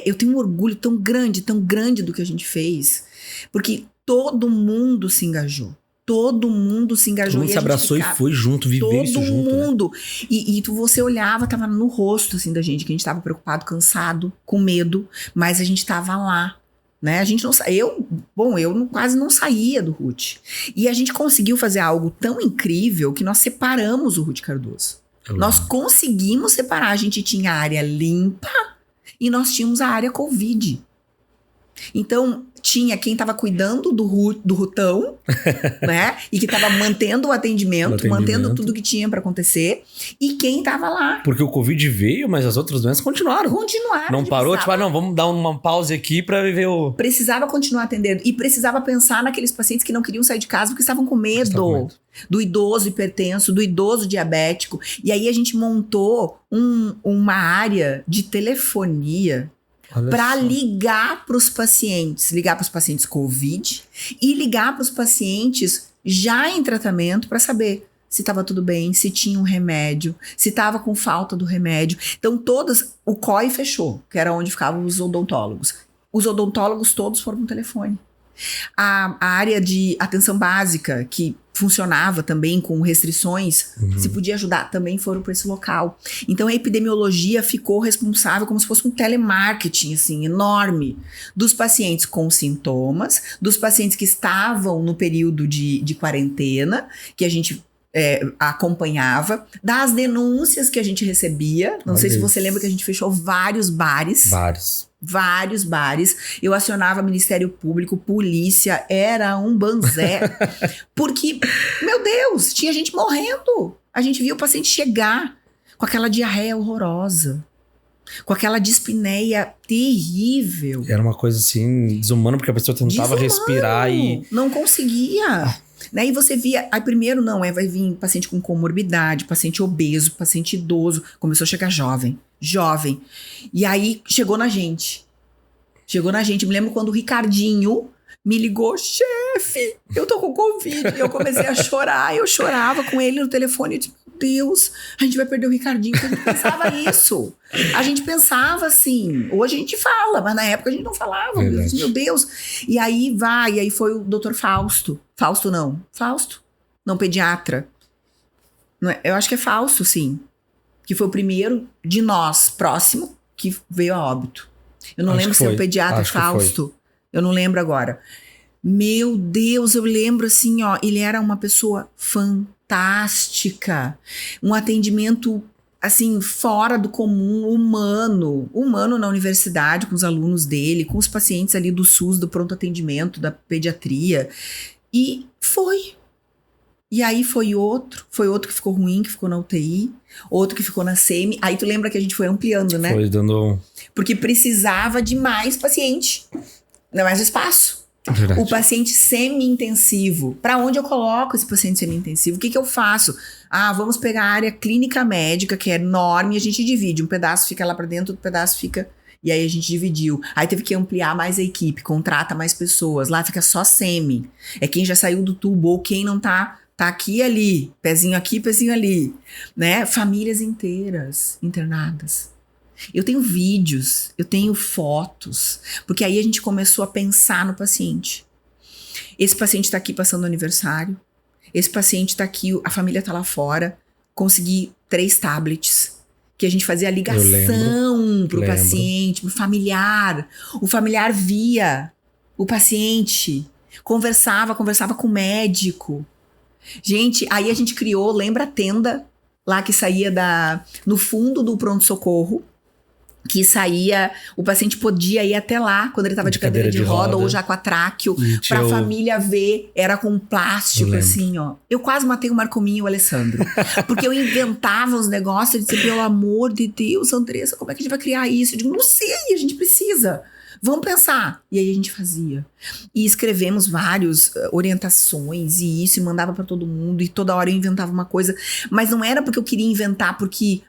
eu tenho um orgulho tão grande do que a gente fez, porque todo mundo se engajou. Todo mundo se engajou. Todo mundo se abraçou e foi junto, viveu isso junto. Todo mundo. Né? E você olhava, tava no rosto assim da gente, que a gente tava preocupado, cansado, com medo, mas a gente tava lá. né? A gente não quase não saía do Ruth. E a gente conseguiu fazer algo tão incrível que nós separamos o Ruth Cardoso. Nós conseguimos separar. A gente tinha a área limpa e nós tínhamos a área Covid. Então, tinha quem estava cuidando do Rutão, né? E que estava mantendo o atendimento, mantendo tudo que tinha para acontecer. E quem estava lá. Porque o Covid veio, mas as outras doenças continuaram. Não parou, precisava... vamos dar uma pausa aqui para ver o... Precisava continuar atendendo. E precisava pensar naqueles pacientes que não queriam sair de casa porque estavam com medo. Do idoso hipertenso, do idoso diabético. E aí a gente montou uma área de telefonia para ligar para os pacientes Covid e ligar para os pacientes já em tratamento para saber se estava tudo bem, se tinha um remédio, se estava com falta do remédio. Então o COI fechou, que era onde ficavam os odontólogos. Os odontólogos todos foram no telefone. A área de atenção básica, que funcionava também com restrições, se podia ajudar, também foram para esse local. Então a epidemiologia ficou responsável como se fosse um telemarketing assim, enorme, dos pacientes com sintomas, dos pacientes que estavam no período de quarentena, que a gente acompanhava, das denúncias que a gente recebia. Não sei se você lembra que a gente fechou vários bares. Vários bares, eu acionava Ministério Público, polícia, era um banzé, porque, meu Deus, tinha gente morrendo, a gente via o paciente chegar com aquela diarreia horrorosa, com aquela dispneia terrível. Era uma coisa assim, desumana, porque a pessoa tentava respirar e... não conseguia. Né? E você via, aí primeiro vai vir paciente com comorbidade, paciente obeso, paciente idoso, começou a chegar jovem. E aí chegou na gente. Me lembro quando o Ricardinho me ligou, chefe, eu tô com Covid. E eu comecei a chorar, eu chorava com ele no telefone. Eu disse, meu Deus, a gente vai perder o Ricardinho. Porque a gente pensava isso. A gente pensava assim. Hoje a gente fala, mas na época a gente não falava. Meu Deus. E aí foi o Dr. Fausto. Fausto, não, pediatra. Não é, eu acho que é Fausto, sim. Que foi o primeiro de nós, próximo, que veio a óbito. Eu não lembro se é o pediatra Fausto. Eu não lembro agora. Meu Deus, eu lembro assim, ele era uma pessoa fantástica. Um atendimento, assim, fora do comum, humano. Humano na universidade, com os alunos dele, com os pacientes ali do SUS, do pronto atendimento, da pediatria. E foi. E aí foi outro que ficou ruim, que ficou na UTI, outro que ficou na SEMI. Aí tu lembra que a gente foi ampliando, né? Foi dando... Porque precisava de mais paciente, não mais espaço. Verdade. O paciente semi-intensivo, para onde eu coloco esse paciente semi-intensivo? O que eu faço? Vamos pegar a área clínica médica, que é enorme, e a gente divide. Um pedaço fica lá para dentro, outro pedaço fica... E aí a gente dividiu. Aí teve que ampliar mais a equipe, contrata mais pessoas. Lá fica só semi. É quem já saiu do tubo ou quem não tá aqui e ali, pezinho aqui, pezinho ali, né? Famílias inteiras internadas. Eu tenho vídeos, eu tenho fotos, porque aí a gente começou a pensar no paciente. Esse paciente tá aqui passando aniversário, esse paciente tá aqui, a família tá lá fora, consegui 3 tablets, que a gente fazia a ligação pro paciente, pro familiar. O familiar via o paciente, conversava com o médico. Gente, aí a gente criou, lembra a tenda lá que saía no fundo do pronto-socorro, que saía, o paciente podia ir até lá quando ele estava de cadeira de roda ou já com a tráqueo, pra família ver, era com plástico, assim, ó. Eu quase matei o Marcominho e o Alessandro, porque eu inventava os negócios e dizia, pelo amor de Deus, Andressa, como é que a gente vai criar isso? Eu digo, não sei, a gente precisa. Vamos pensar. E aí a gente fazia. E escrevemos várias orientações e isso, e mandava pra todo mundo, e toda hora eu inventava uma coisa. Mas não era porque eu queria inventar, porque,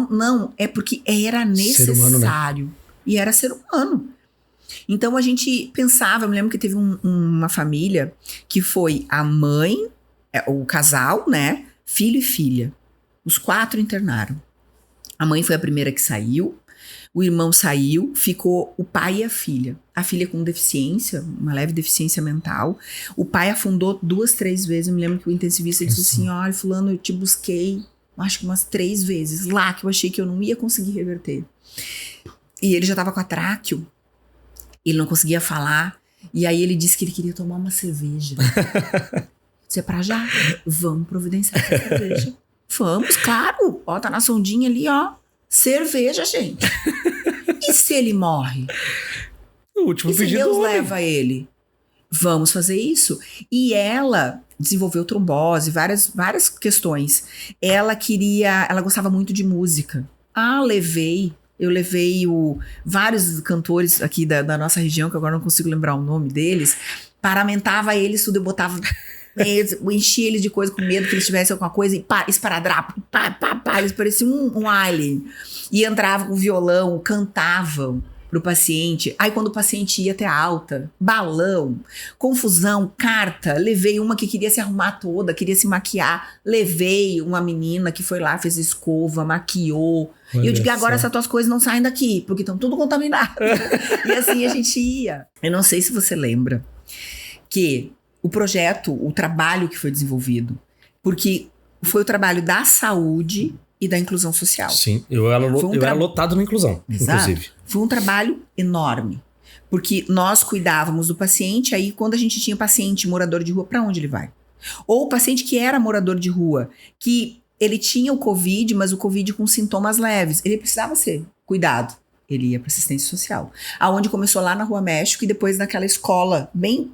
não, é porque era necessário. Ser humano, né? E era ser humano. Então a gente pensava, eu me lembro que teve uma família que foi a mãe, o casal, né? Filho e filha. Os 4 internaram. A mãe foi a primeira que saiu. O irmão saiu, ficou o pai e a filha. A filha com deficiência, uma leve deficiência mental. O pai afundou 2, 3 vezes. Eu me lembro que o intensivista disse assim, olha, fulano, eu te busquei, acho que umas 3 vezes lá, que eu achei que eu não ia conseguir reverter. E ele já tava com a tráqueo. Ele não conseguia falar. E aí ele disse que ele queria tomar uma cerveja. Você é pra já? Vamos providenciar essa cerveja. Vamos, claro. Ó, tá na sondinha ali, ó. Cerveja, gente. E se ele morre? O último E se pedido Deus do homem. leva ele? Vamos fazer isso. E ela desenvolveu trombose, várias questões. Ela gostava muito de música. Eu levei vários cantores aqui da nossa região, que agora não consigo lembrar o nome deles, paramentava eles tudo, eu botava, eu enchia eles de coisa com medo que eles tivessem alguma coisa, e esparadrapo, eles pareciam um alien. E entravam com violão, cantavam pro paciente. Aí quando o paciente ia até alta, balão, confusão, carta, levei uma que queria se arrumar toda, queria se maquiar, levei uma menina que foi lá, fez escova, maquiou. E eu digo, agora essas tuas coisas não saem daqui, porque estão tudo contaminado. E assim a gente ia. Eu não sei se você lembra que o projeto, o trabalho que foi desenvolvido, porque foi o trabalho da saúde e da inclusão social. Sim, eu era lotado na inclusão, Exato. inclusive. Foi um trabalho enorme, porque nós cuidávamos do paciente, aí quando a gente tinha paciente morador de rua, para onde ele vai? Ou o paciente que era morador de rua, que ele tinha o Covid, mas o Covid com sintomas leves, ele precisava ser cuidado. Ele ia para assistência social. Aonde começou lá na Rua México e depois naquela escola bem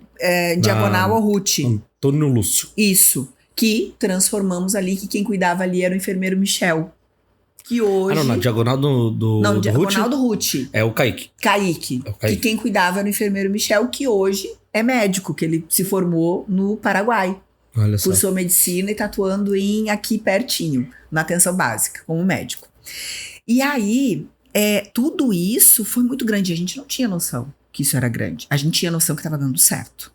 diagonal ao Ruth. Antônio Lúcio. Isso. Que transformamos ali, que quem cuidava ali era o enfermeiro Michel. Que hoje... Ah, não, na diagonal do diagonal Ruth, do Ruth. é o Kaique. Kaique. É o Kaique. Que quem cuidava era o enfermeiro Michel, que hoje é médico, que ele se formou no Paraguai. Olha só. Cursou medicina e tá atuando aqui pertinho, na atenção básica, como médico. E aí, tudo isso foi muito grande. A gente não tinha noção que isso era grande. A gente tinha noção que estava dando certo.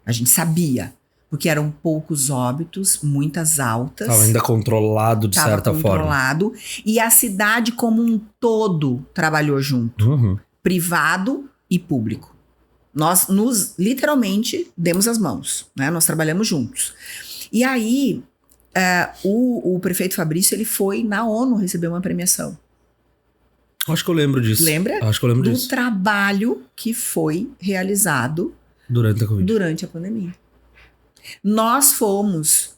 A gente sabia. Porque eram poucos óbitos, muitas altas. Estava ainda controlado, de certa forma. Controlado. E a cidade como um todo trabalhou junto. Uhum. Privado e público. Nós literalmente, demos as mãos, né? Nós trabalhamos juntos. E aí, o prefeito Fabrício, ele foi na ONU receber uma premiação. Acho que eu lembro disso. Lembra? Acho que eu lembro do disso. trabalho que foi realizado Durante a Covid. durante a pandemia. Nós fomos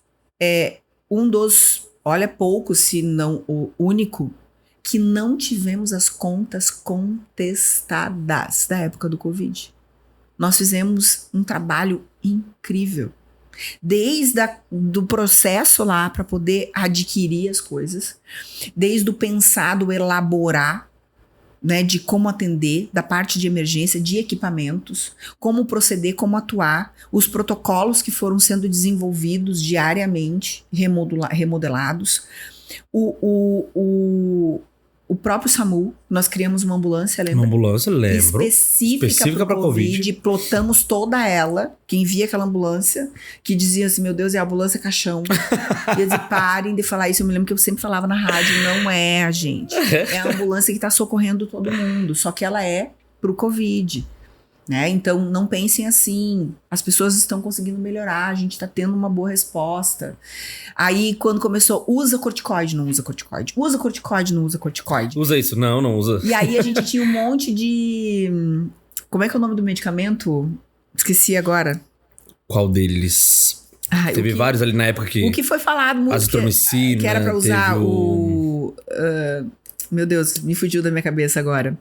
um dos, olha, poucos, se não o único, que não tivemos as contas contestadas da época do Covid. Nós fizemos um trabalho incrível. Desde do processo lá para poder adquirir as coisas, desde o pensar, do elaborar, né, de como atender, da parte de emergência, de equipamentos, como proceder, como atuar, os protocolos que foram sendo desenvolvidos diariamente, remodelados, o próprio SAMU, nós criamos uma ambulância, lembra? Uma ambulância, lembro. Específica para Covid, plotamos toda ela, quem via aquela ambulância, que dizia assim, meu Deus, é a ambulância caixão. E eu dizia, parem de falar isso, eu me lembro que eu sempre falava na rádio, não é, gente. É a ambulância que tá socorrendo todo mundo, só que ela é pro Covid. Né? Então, não pensem assim. As pessoas estão conseguindo melhorar, a gente está tendo uma boa resposta. Aí, quando começou, usa corticoide, não usa corticoide. Usa corticoide, não usa corticoide. Usa isso, não usa. E aí, a gente tinha um monte de... Como é que é o nome do medicamento? Esqueci agora. Qual deles? Teve vários ali na época que... O que foi falado muito... Azitromicina, que era para usar teve meu Deus, me fugiu da minha cabeça agora.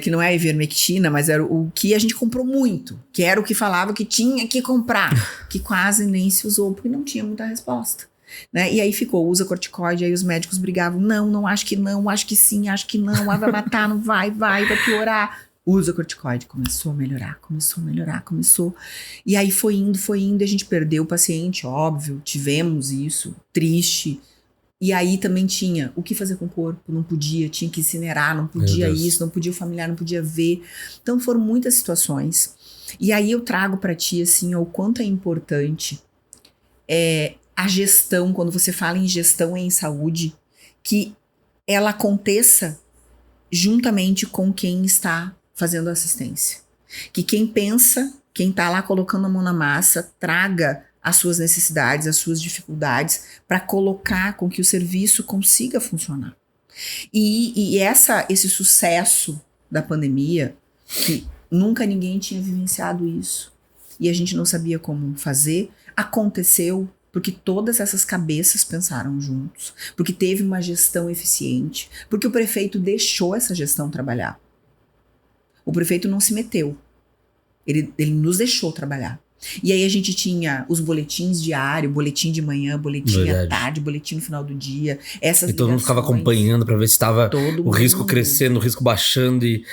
Que não é a ivermectina, mas era o que a gente comprou muito. Que era o que falava que tinha que comprar. Que quase nem se usou, porque não tinha muita resposta. Né? E aí ficou, usa corticoide, aí os médicos brigavam. Não, acho que não, acho que sim, acho que não. Vai matar, não vai piorar. Usa corticoide. Começou a melhorar. E aí foi indo, e a gente perdeu o paciente, óbvio. Tivemos isso, triste. E aí também tinha o que fazer com o corpo, não podia, tinha que incinerar, não podia isso, não podia o familiar, não podia ver. Então foram muitas situações. E aí eu trago para ti assim, o quanto é importante a gestão, quando você fala em gestão em saúde, que ela aconteça juntamente com quem está fazendo assistência. Que quem pensa, quem está lá colocando a mão na massa, traga as suas necessidades, as suas dificuldades, para colocar com que o serviço consiga funcionar. E esse sucesso da pandemia, que Nunca ninguém tinha vivenciado isso. E a gente não sabia como fazer. Aconteceu porque todas essas cabeças pensaram juntos. Porque teve uma gestão eficiente. Porque o prefeito deixou essa gestão trabalhar. O prefeito não se meteu. Ele nos deixou trabalhar. E aí a gente tinha os boletins diários, boletim de manhã, boletim à tarde, boletim no final do dia. Essas E todo mundo ficava ligações, acompanhando pra ver se estava o risco mundo. crescendo, o risco baixando. E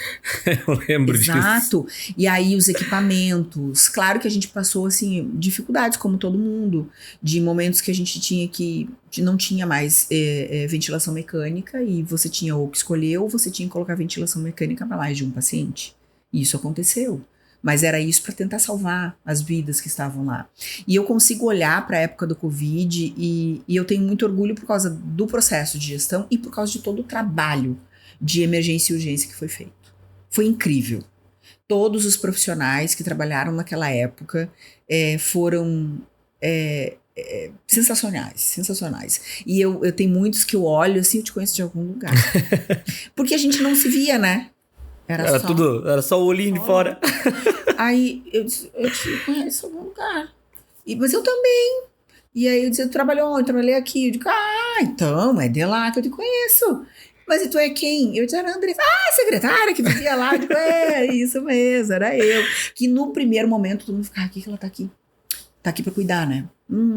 eu lembro disso. Exato. E aí os equipamentos. Claro que a gente passou, assim, dificuldades, como todo mundo. De momentos que a gente tinha que... não tinha mais ventilação mecânica e você tinha ou que escolher ou você tinha que colocar ventilação mecânica para mais de um paciente. E isso aconteceu. Mas era isso para tentar salvar as vidas que estavam lá. E eu consigo olhar para a época do Covid e eu tenho muito orgulho por causa do processo de gestão e por causa de todo o trabalho de emergência e urgência que foi feito. Foi incrível. Todos os profissionais que trabalharam naquela época foram sensacionais. E eu tenho muitos que eu olho assim, eu te conheço de algum lugar. Porque a gente não se via, né? Era só o olhinho de fora. Aí eu te conheço em algum lugar. Mas eu também. E aí eu disse, tu trabalhou onde? Eu trabalhei aqui. Eu digo, então, é de lá que eu te conheço. Mas e tu é quem? Eu disse, era a Andressa. Secretária que vivia lá. Eu digo, isso mesmo, era eu. Que no primeiro momento todo mundo ficava, que ela tá aqui? Tá aqui pra cuidar, né?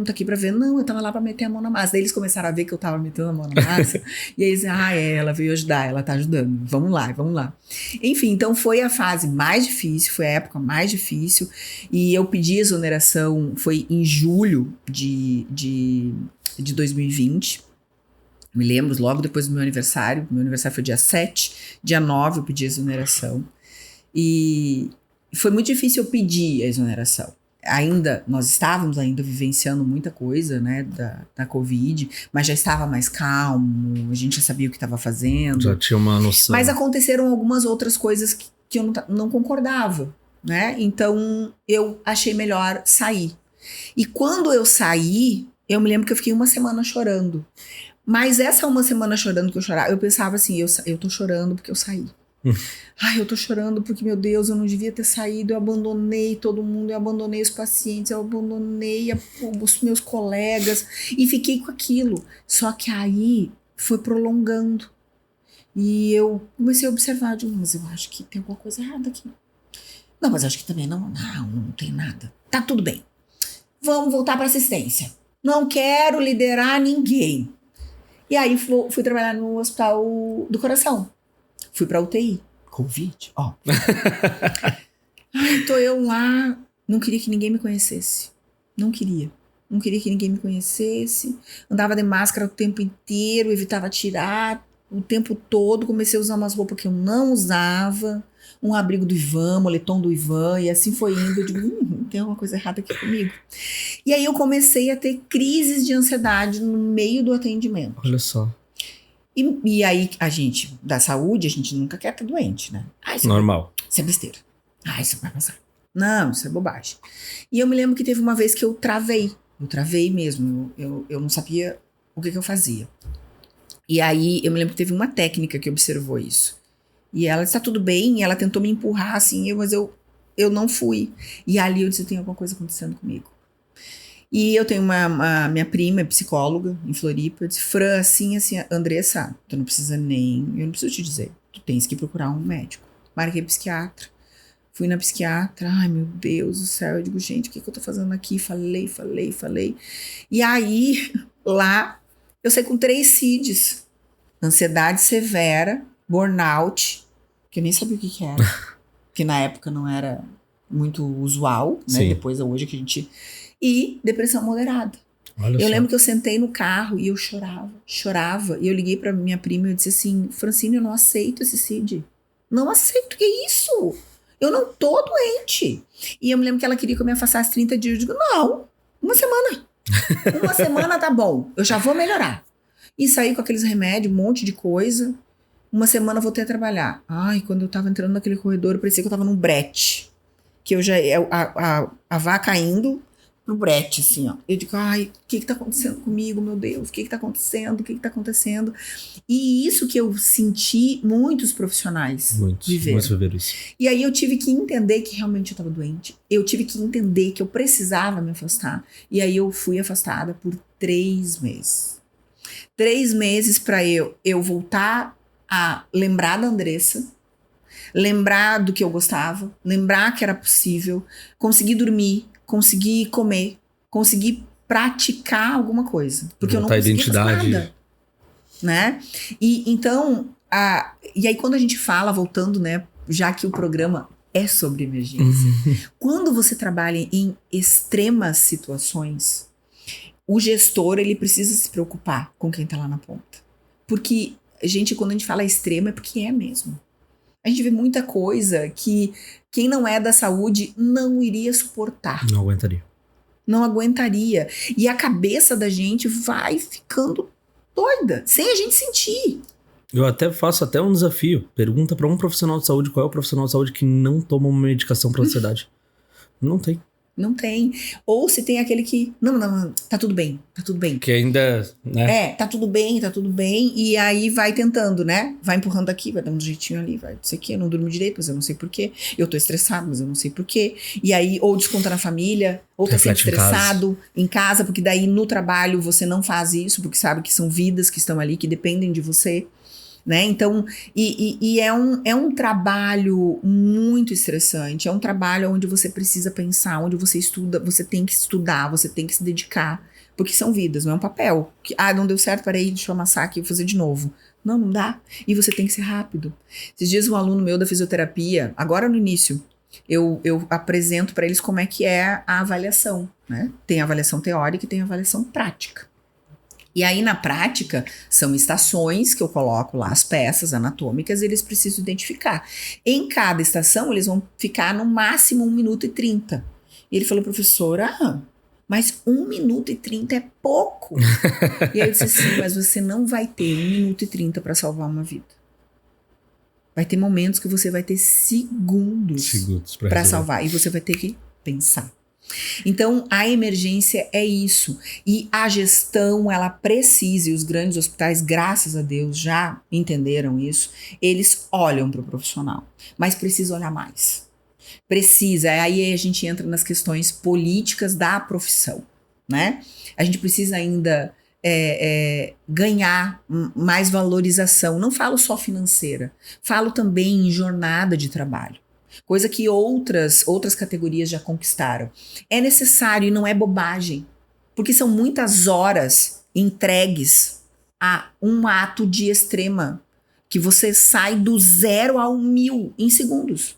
Tá aqui pra ver. Não, eu tava lá pra meter a mão na massa. Daí eles começaram a ver que eu tava metendo a mão na massa. E aí eles diziam, ela veio ajudar, ela tá ajudando. Vamos lá. Enfim, então foi a fase mais difícil, foi a época mais difícil. E eu pedi exoneração, foi em julho de 2020. Me lembro, logo depois do meu aniversário. Meu aniversário foi dia 7. Dia 9 eu pedi exoneração. E foi muito difícil eu pedir a exoneração. Nós estávamos ainda vivenciando muita coisa, né, da Covid, mas já estava mais calmo, a gente já sabia o que estava fazendo. Já tinha uma noção. Mas aconteceram algumas outras coisas que eu não concordava, né? Então eu achei melhor sair. E quando eu saí, eu me lembro que eu fiquei uma semana chorando. Mas essa uma semana chorando que eu chorava, eu pensava assim, eu tô chorando porque eu saí. Eu tô chorando porque, meu Deus, eu não devia ter saído, eu abandonei todo mundo, eu abandonei os pacientes, eu abandonei os meus colegas e fiquei com aquilo. Só que aí foi prolongando e eu comecei a observar, mas eu acho que tem alguma coisa errada aqui. Não, mas acho que também não tem nada. Tá tudo bem. Vamos voltar pra assistência. Não quero liderar ninguém. E aí fui trabalhar no Hospital do Coração. Fui pra UTI. Covid, tô eu lá. Não queria que ninguém me conhecesse. Não queria que ninguém me conhecesse. Andava de máscara o tempo inteiro, evitava tirar o tempo todo. Comecei a usar umas roupas que eu não usava. Um abrigo do Ivan, moletom do Ivan. E assim foi indo. Eu digo, tem alguma coisa errada aqui comigo. E aí eu comecei a ter crises de ansiedade no meio do atendimento. Olha só. E aí, a gente, da saúde, a gente nunca quer estar doente, né? Normal. Isso é besteira. Isso vai passar. Não, isso é bobagem. E eu me lembro que teve uma vez que eu travei. Eu travei mesmo. Eu não sabia o que eu fazia. E aí, eu me lembro que teve uma técnica que observou isso. E ela disse, tá tudo bem. E ela tentou me empurrar, assim, mas eu não fui. E ali eu disse, tem alguma coisa acontecendo comigo. E eu tenho minha prima, é psicóloga, em Floripa. Eu disse, Fran, assim, Andressa, eu não preciso te dizer. Tu tens que procurar um médico. Marquei psiquiatra. Fui na psiquiatra. Ai, meu Deus do céu. Eu digo, gente, o que eu tô fazendo aqui? Falei. E aí, lá, eu saí com 3 CIDs. Ansiedade severa, burnout, que eu nem sabia o que era. Que na época não era muito usual, né? Sim. Depois, hoje que a gente... E depressão moderada. Olha só. Lembro que eu sentei no carro e eu chorava. E eu liguei pra minha prima e eu disse assim, Francine, eu não aceito esse CID. Não aceito, que isso? Eu não tô doente. E eu me lembro que ela queria que eu me afastasse 30 dias. Eu digo, não, uma semana. Uma semana tá bom, eu já vou melhorar. E saí com aqueles remédios, um monte de coisa. Uma semana eu voltei a trabalhar. Quando eu tava entrando naquele corredor, parecia que eu tava num brete. Que eu já... A vaca indo... pro brete, assim, ó. Eu digo, ai, o que tá acontecendo comigo, meu Deus? O que tá acontecendo? O que tá acontecendo? E isso que eu senti muitos profissionais Muitos viveram isso. E aí eu tive que entender que realmente eu tava doente. Eu tive que entender que eu precisava me afastar. E aí eu fui afastada por 3 meses. 3 meses pra eu voltar a lembrar da Andressa, lembrar do que eu gostava, lembrar que era possível, conseguir dormir, conseguir comer, conseguir praticar alguma coisa. Porque eu não conseguia fazer nada, né? E então, e aí quando a gente fala, voltando, né, já que o programa é sobre emergência, quando você trabalha em extremas situações, o gestor, ele precisa se preocupar com quem tá lá na ponta. Porque, gente, quando a gente fala extremo, é porque é mesmo. A gente vê muita coisa que quem não é da saúde não iria suportar. Não aguentaria. Não aguentaria. E a cabeça da gente vai ficando doida, sem a gente sentir. Eu até faço um desafio. Pergunta pra um profissional de saúde qual é o profissional de saúde que não toma uma medicação pra ansiedade. Não tem. Não tem. Ou se tem aquele que, não, tá tudo bem. Que ainda, né? Tá tudo bem. E aí vai tentando, né? Vai empurrando aqui, vai dando um jeitinho ali, vai isso aqui, eu não durmo direito, mas eu não sei porquê. Eu tô estressado, mas eu não sei porquê. E aí, ou desconta na família, ou tá sempre estressado em casa, porque daí no trabalho você não faz isso, porque sabe que são vidas que estão ali, que dependem de você. Né? Então, é um trabalho muito estressante, é um trabalho onde você precisa pensar, onde você estuda, você tem que estudar, você tem que se dedicar, porque são vidas, não é um papel. Não deu certo, peraí, deixa eu amassar aqui e fazer de novo. Não dá. E você tem que ser rápido. Esses dias um aluno meu da fisioterapia, agora no início, eu apresento para eles como é que é a avaliação, né? Tem a avaliação teórica e tem a avaliação prática. E aí, na prática, são estações que eu coloco lá as peças anatômicas e eles precisam identificar. Em cada estação, eles vão ficar no máximo 1 minuto e 30. E ele falou, professora, mas 1 minuto e 30 é pouco. E aí eu disse assim, mas você não vai ter 1 minuto e 30 para salvar uma vida. Vai ter momentos que você vai ter segundos para salvar. E você vai ter que pensar. Então, a emergência é isso. E a gestão, ela precisa, e os grandes hospitais, graças a Deus, já entenderam isso, eles olham para o profissional. Mas precisa olhar mais. Precisa. Aí a gente entra nas questões políticas da profissão, né? A gente precisa ainda ganhar mais valorização. Não falo só financeira. Falo também em jornada de trabalho. Coisa que outras categorias já conquistaram. É necessário e não é bobagem, porque são muitas horas entregues a um ato de extrema, que você sai do 0 ao 1000 em segundos.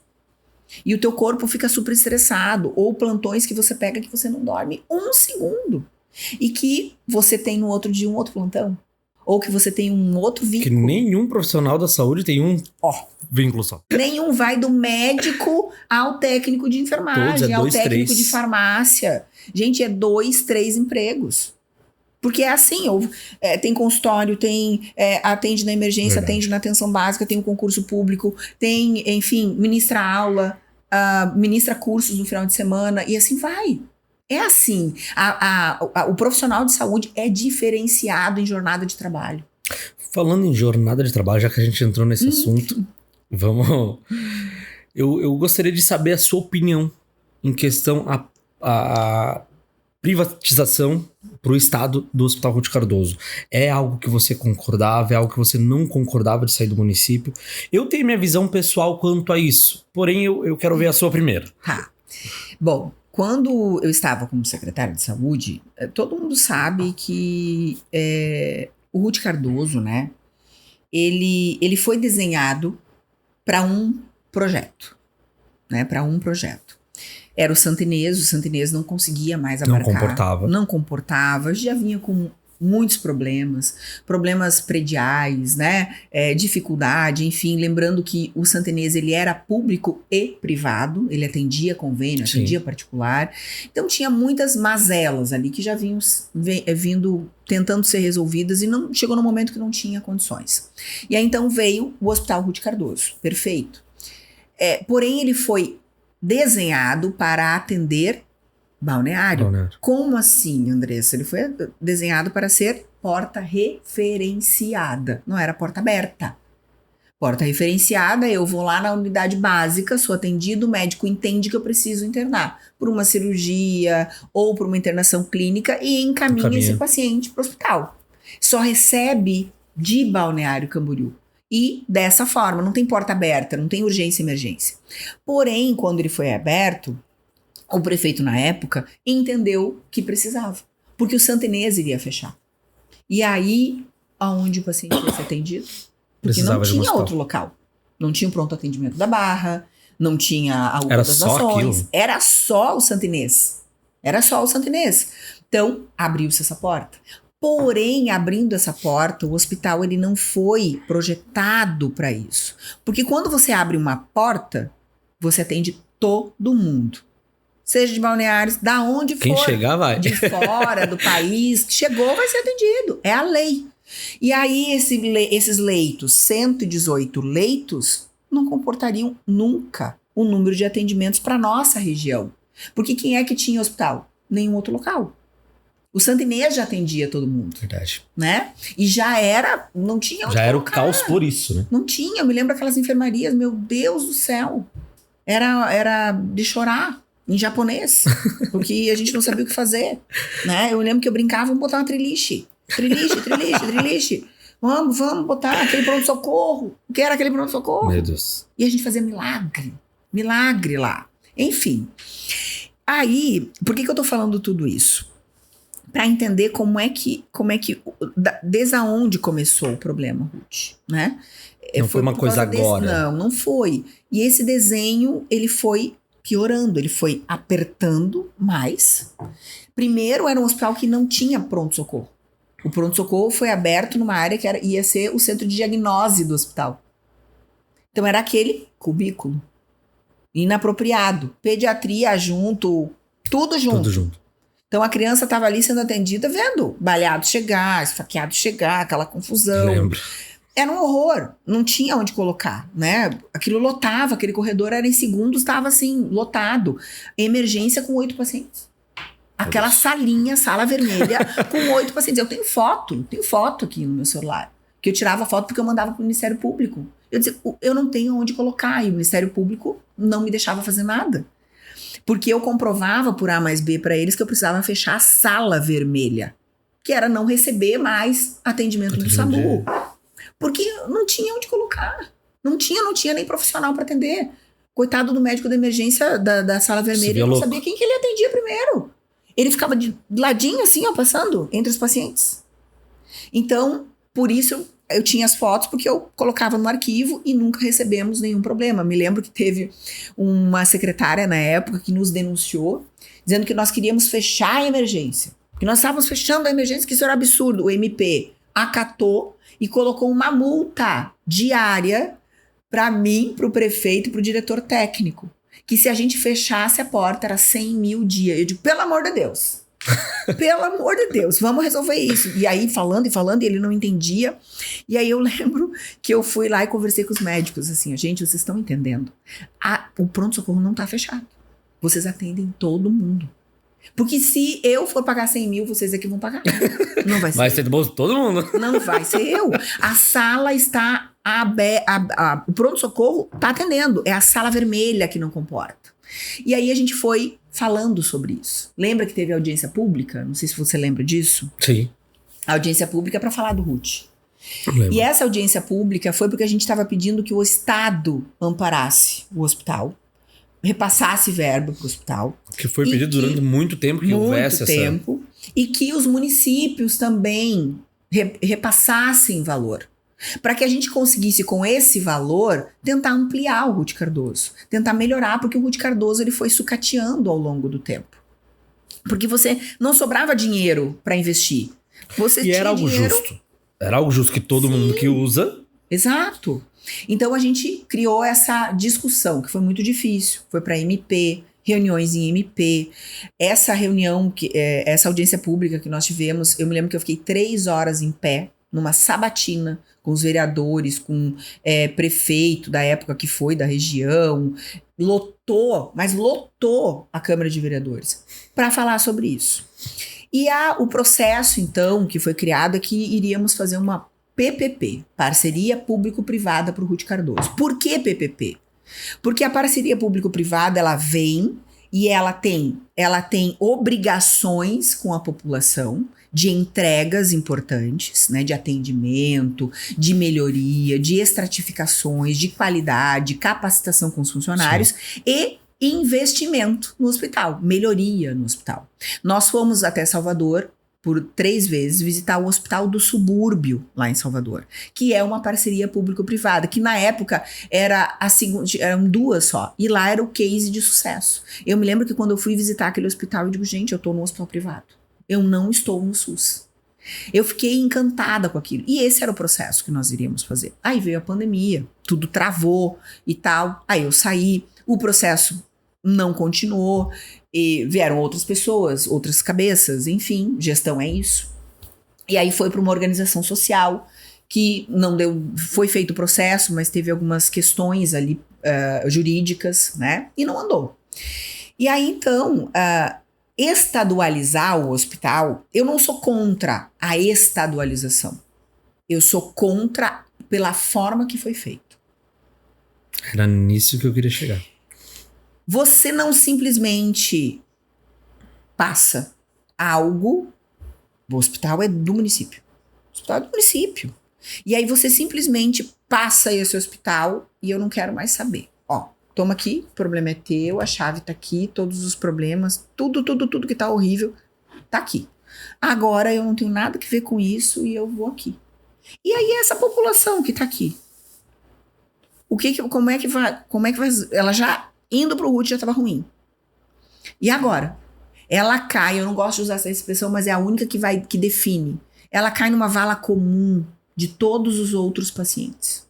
E o teu corpo fica super estressado, ou plantões que você pega que você não dorme 1 segundo. E que você tem no outro dia um outro plantão. Ou que você tem um outro vínculo. Que nenhum profissional da saúde tem um vínculo só. Nenhum vai do médico ao técnico de enfermagem, ao técnico de farmácia. Gente, é 2, 3 empregos. Porque é assim, tem consultório, atende na emergência, verdade, atende na atenção básica, tem um concurso público, tem, enfim, ministra aula, ministra cursos no final de semana, e assim vai. É assim, o profissional de saúde é diferenciado em jornada de trabalho. Falando em jornada de trabalho, já que a gente entrou nesse assunto, vamos... Eu gostaria de saber a sua opinião em questão a privatização para o Estado do Hospital Ruth Cardoso. É algo que você concordava? É algo que você não concordava de sair do município? Eu tenho minha visão pessoal quanto a isso, porém eu quero ver a sua primeiro. Tá. Bom... Quando eu estava como secretária de saúde, todo mundo sabe que o Ruth Cardoso, né, ele foi desenhado para um projeto, né, para um projeto. Era o Santa Inês não conseguia mais abarcar. Não comportava, já vinha com muitos problemas prediais, né, dificuldade, enfim, lembrando que o Santa Inês, ele era público e privado, ele atendia convênio, atendia particular, então tinha muitas mazelas ali que já vinham tentando ser resolvidas e não chegou no momento que não tinha condições. E aí então veio o Hospital Ruth Cardoso, perfeito. Porém ele foi desenhado para atender Balneário. Como assim, Andressa? Ele foi desenhado para ser porta referenciada, não era porta aberta. Porta referenciada, eu vou lá na unidade básica, sou atendido, o médico entende que eu preciso internar por uma cirurgia ou por uma internação clínica e encaminha esse paciente para o hospital. Só recebe de Balneário Camboriú. E dessa forma, não tem porta aberta, não tem urgência e emergência. Porém, quando ele foi aberto, o prefeito na época entendeu que precisava, porque o Santa Inês iria fechar. E aí, aonde o paciente ia ser atendido? Porque não tinha outro local. Não tinha o pronto atendimento da Barra, não tinha a UPA das Nações. Era só o Santa Inês. Era só o Santa Inês. Então, abriu-se essa porta. Porém, abrindo essa porta, o hospital ele não foi projetado para isso. Porque quando você abre uma porta, você atende todo mundo. Seja de Balneários, da onde for. Quem chegar, vai. De fora, do país, chegou, vai ser atendido. É a lei. E aí, esses leitos, 118 leitos, não comportariam nunca o número de atendimentos para nossa região. Porque quem é que tinha hospital? Nenhum outro local. O Santa Inês já atendia todo mundo. Verdade. Né? E já era, não tinha onde já era colocar. O caos por isso, né? Não tinha, eu me lembro aquelas enfermarias, meu Deus do céu. Era de chorar em japonês, porque a gente não sabia o que fazer. Né? Eu lembro que eu brincava, vamos botar uma triliche. Triliche. Vamos botar aquele pronto-socorro. O que era aquele pronto-socorro? Meu Deus. E a gente fazia milagre lá. Enfim. Aí, por que eu tô falando tudo isso? Para entender como é que desde onde começou o problema, Ruth, né? Não foi uma coisa agora. Não foi. E esse desenho, ele foi piorando, ele foi apertando mais. Primeiro, era um hospital que não tinha pronto-socorro. O pronto-socorro foi aberto numa área que ia ser o centro de diagnose do hospital. Então, era aquele cubículo inapropriado. Pediatria junto, tudo junto. Então, a criança estava ali sendo atendida, vendo baleado chegar, esfaqueado chegar, aquela confusão. Lembro. Era um horror, não tinha onde colocar, né? Aquilo lotava, aquele corredor era em segundos, estava assim, lotado. Emergência com 8 pacientes. Aquela salinha, sala vermelha, com 8 pacientes. Eu tenho foto aqui no meu celular. Que eu tirava foto porque eu mandava para o Ministério Público. Eu dizia, eu não tenho onde colocar. E o Ministério Público não me deixava fazer nada. Porque eu comprovava por A mais B para eles que eu precisava fechar a sala vermelha. Que era não receber mais atendimento do SAMU. Porque não tinha onde colocar. Não tinha nem profissional para atender. Coitado do médico da emergência da sala vermelha. Ele não sabia quem que ele atendia primeiro. Ele ficava de ladinho assim, ó, passando entre os pacientes. Então, por isso, eu tinha as fotos, porque eu colocava no arquivo e nunca recebemos nenhum problema. Me lembro que teve uma secretária na época que nos denunciou, dizendo que nós queríamos fechar a emergência. Que nós estávamos fechando a emergência, que isso era absurdo. O MP acatou e colocou uma multa diária para mim, para o prefeito e para o diretor técnico. Que se a gente fechasse a porta, era 100 mil dia. Eu digo, pelo amor de Deus. Pelo amor de Deus, vamos resolver isso. E aí, falando, e ele não entendia. E aí, eu lembro que eu fui lá e conversei com os médicos, assim, gente, vocês estão entendendo? O pronto-socorro não tá fechado. Vocês atendem todo mundo. Porque se eu for pagar 100 mil, vocês aqui vão pagar. Não vai ser. Vai ser do bolso de todo mundo. Não vai ser eu. A sala está o pronto-socorro tá atendendo. É a sala vermelha que não comporta. E aí a gente foi falando sobre isso. Lembra que teve audiência pública? Não sei se você lembra disso. Sim. A audiência pública para falar do RUT. Lembro. E essa audiência pública foi porque a gente estava pedindo que o Estado amparasse o hospital, repassasse verba para o hospital. Que foi pedido durante muito tempo que houvesse essa... E que os municípios também repassassem valor. Para que a gente conseguisse, com esse valor, tentar ampliar o Ruth Cardoso. Tentar melhorar, porque o Ruth Cardoso ele foi sucateando ao longo do tempo. Porque você não sobrava dinheiro para investir. Você tinha era algo dinheiro... justo. Era algo justo que todo mundo que usa... Exato. Então a gente criou essa discussão, que foi muito difícil. Foi para MP, reuniões em MP. Essa reunião, essa audiência pública que nós tivemos, eu me lembro que eu fiquei 3 horas em pé, numa sabatina, com os vereadores, com prefeito da época que foi da região, lotou a Câmara de Vereadores para falar sobre isso. E o processo, então, que foi criado é que iríamos fazer uma PPP, Parceria Público-Privada para o Ruth Cardoso. Por que PPP? Porque a parceria público-privada, ela vem e ela tem obrigações com a população de entregas importantes, né, de atendimento, de melhoria, de estratificações, de qualidade, capacitação com os funcionários e investimento no hospital, melhoria no hospital. Nós fomos até Salvador por 3 vezes visitar o Hospital do Subúrbio, lá em Salvador, que é uma parceria público-privada, que na época eram 2 só, e lá era o case de sucesso. Eu me lembro que quando eu fui visitar aquele hospital, eu digo, gente, eu tô no hospital privado, eu não estou no SUS. Eu fiquei encantada com aquilo, e esse era o processo que nós iríamos fazer. Aí veio a pandemia, tudo travou e tal, aí eu saí, o processo não continuou, e vieram outras pessoas, outras cabeças, enfim, gestão é isso. E aí foi para uma organização social que não deu, foi feito o processo, mas teve algumas questões ali jurídicas, né? E não andou. E aí então, estadualizar o hospital, eu não sou contra a estadualização. Eu sou contra pela forma que foi feito. Era nisso que eu queria chegar. Você não simplesmente passa algo. O hospital é do município. O hospital é do município. E aí você simplesmente passa esse hospital e eu não quero mais saber. Ó, toma aqui, o problema é teu, a chave tá aqui, todos os problemas, tudo que tá horrível, tá aqui. Agora eu não tenho nada que ver com isso e eu vou aqui. E aí essa população que tá aqui, como é que vai, ela já indo pro Ruth já tava ruim. E agora? Ela cai, eu não gosto de usar essa expressão, mas é a única que define. Ela cai numa vala comum de todos os outros pacientes.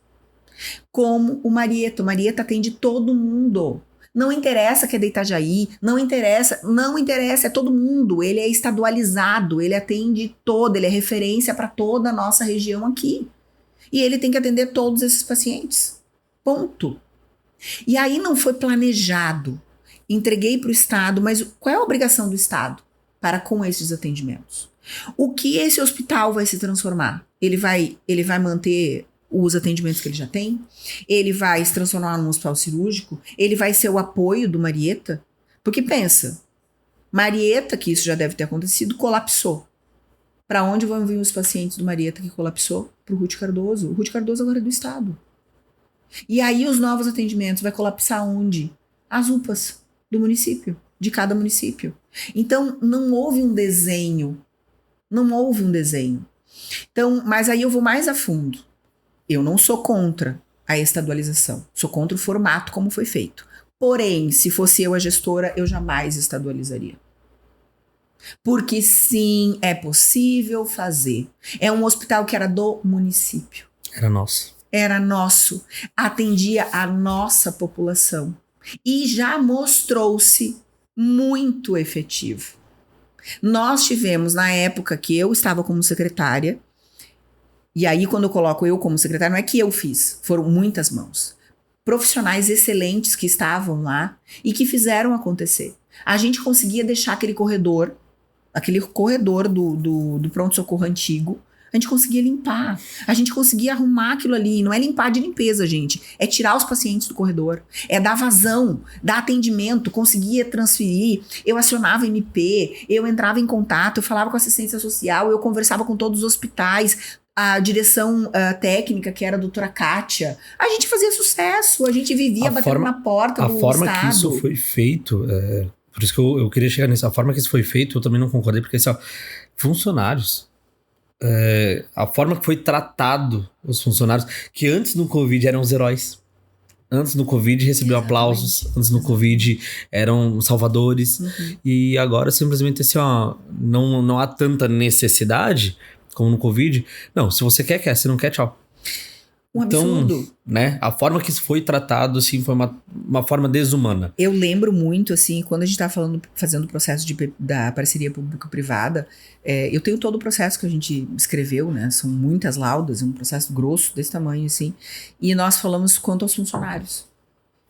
Como o Marieta. O Marieta atende todo mundo. Não interessa que é de Itajaí, não interessa, é todo mundo. Ele é estadualizado, ele atende ele é referência para toda a nossa região aqui. E ele tem que atender todos esses pacientes. Ponto. E aí não foi planejado. Entreguei para o Estado, mas qual é a obrigação do Estado para com esses atendimentos? O que esse hospital vai se transformar? Ele vai manter os atendimentos que ele já tem? Ele vai se transformar num hospital cirúrgico? Ele vai ser o apoio do Marieta? Porque pensa, Marieta, que isso já deve ter acontecido, colapsou. Para onde vão vir os pacientes do Marieta que colapsou? Para o Ruth Cardoso. O Ruth Cardoso agora é do Estado. E aí os novos atendimentos vai colapsar onde? As UPAs do município, de cada município. Então não houve um desenho. Então, mas aí eu vou mais a fundo. Eu não sou contra a estadualização. Sou contra o formato como foi feito. Porém, se fosse eu a gestora, eu jamais estadualizaria. Porque sim, é possível fazer. É um hospital que era do município. Era nosso, atendia a nossa população e já mostrou-se muito efetivo. Nós tivemos, na época que eu estava como secretária, e aí quando eu coloco eu como secretária, não é que eu fiz, foram muitas mãos. Profissionais excelentes que estavam lá e que fizeram acontecer. A gente conseguia deixar aquele corredor do pronto-socorro antigo, a gente conseguia limpar, a gente conseguia arrumar aquilo ali. Não é limpar de limpeza, gente. É tirar os pacientes do corredor. É dar vazão, dar atendimento, conseguia transferir. Eu acionava MP, eu entrava em contato, eu falava com a assistência social, eu conversava com todos os hospitais, a direção técnica, que era a doutora Kátia. A gente fazia sucesso, a gente vivia batendo na porta do Estado. A forma que isso foi feito, por isso que eu queria chegar nisso, a forma que isso foi feito, eu também não concordei, porque assim, funcionários, a forma que foi tratado os funcionários, que antes do Covid eram os heróis. Antes do Covid recebiam aplausos, antes do Covid eram salvadores. E agora simplesmente assim, não há tanta necessidade como no Covid. Não, se você quer, se não quer, tchau. Um Então, absurdo. né? A forma que isso foi tratado, assim, foi uma forma desumana. Eu lembro muito, assim, quando a gente estava fazendo o processo da parceria público-privada, eu tenho todo o processo que a gente escreveu, né? São muitas laudas, um processo grosso desse tamanho, assim. E nós falamos quanto aos funcionários.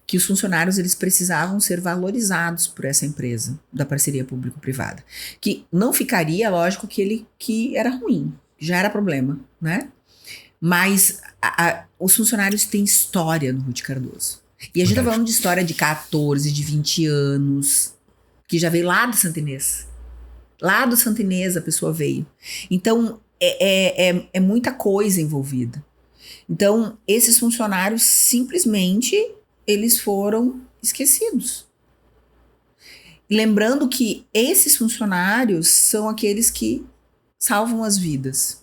Que os funcionários, eles precisavam ser valorizados por essa empresa da parceria público-privada. Que não ficaria, lógico, que era ruim, já era problema, né? Mas os funcionários têm história no Ruth Cardoso. E a gente tá falando de história de 14, de 20 anos, que já veio lá do Santa Inês. Lá do Santa Inês a pessoa veio. Então, é muita coisa envolvida. Então, esses funcionários, simplesmente, eles foram esquecidos. Lembrando que esses funcionários são aqueles que salvam as vidas.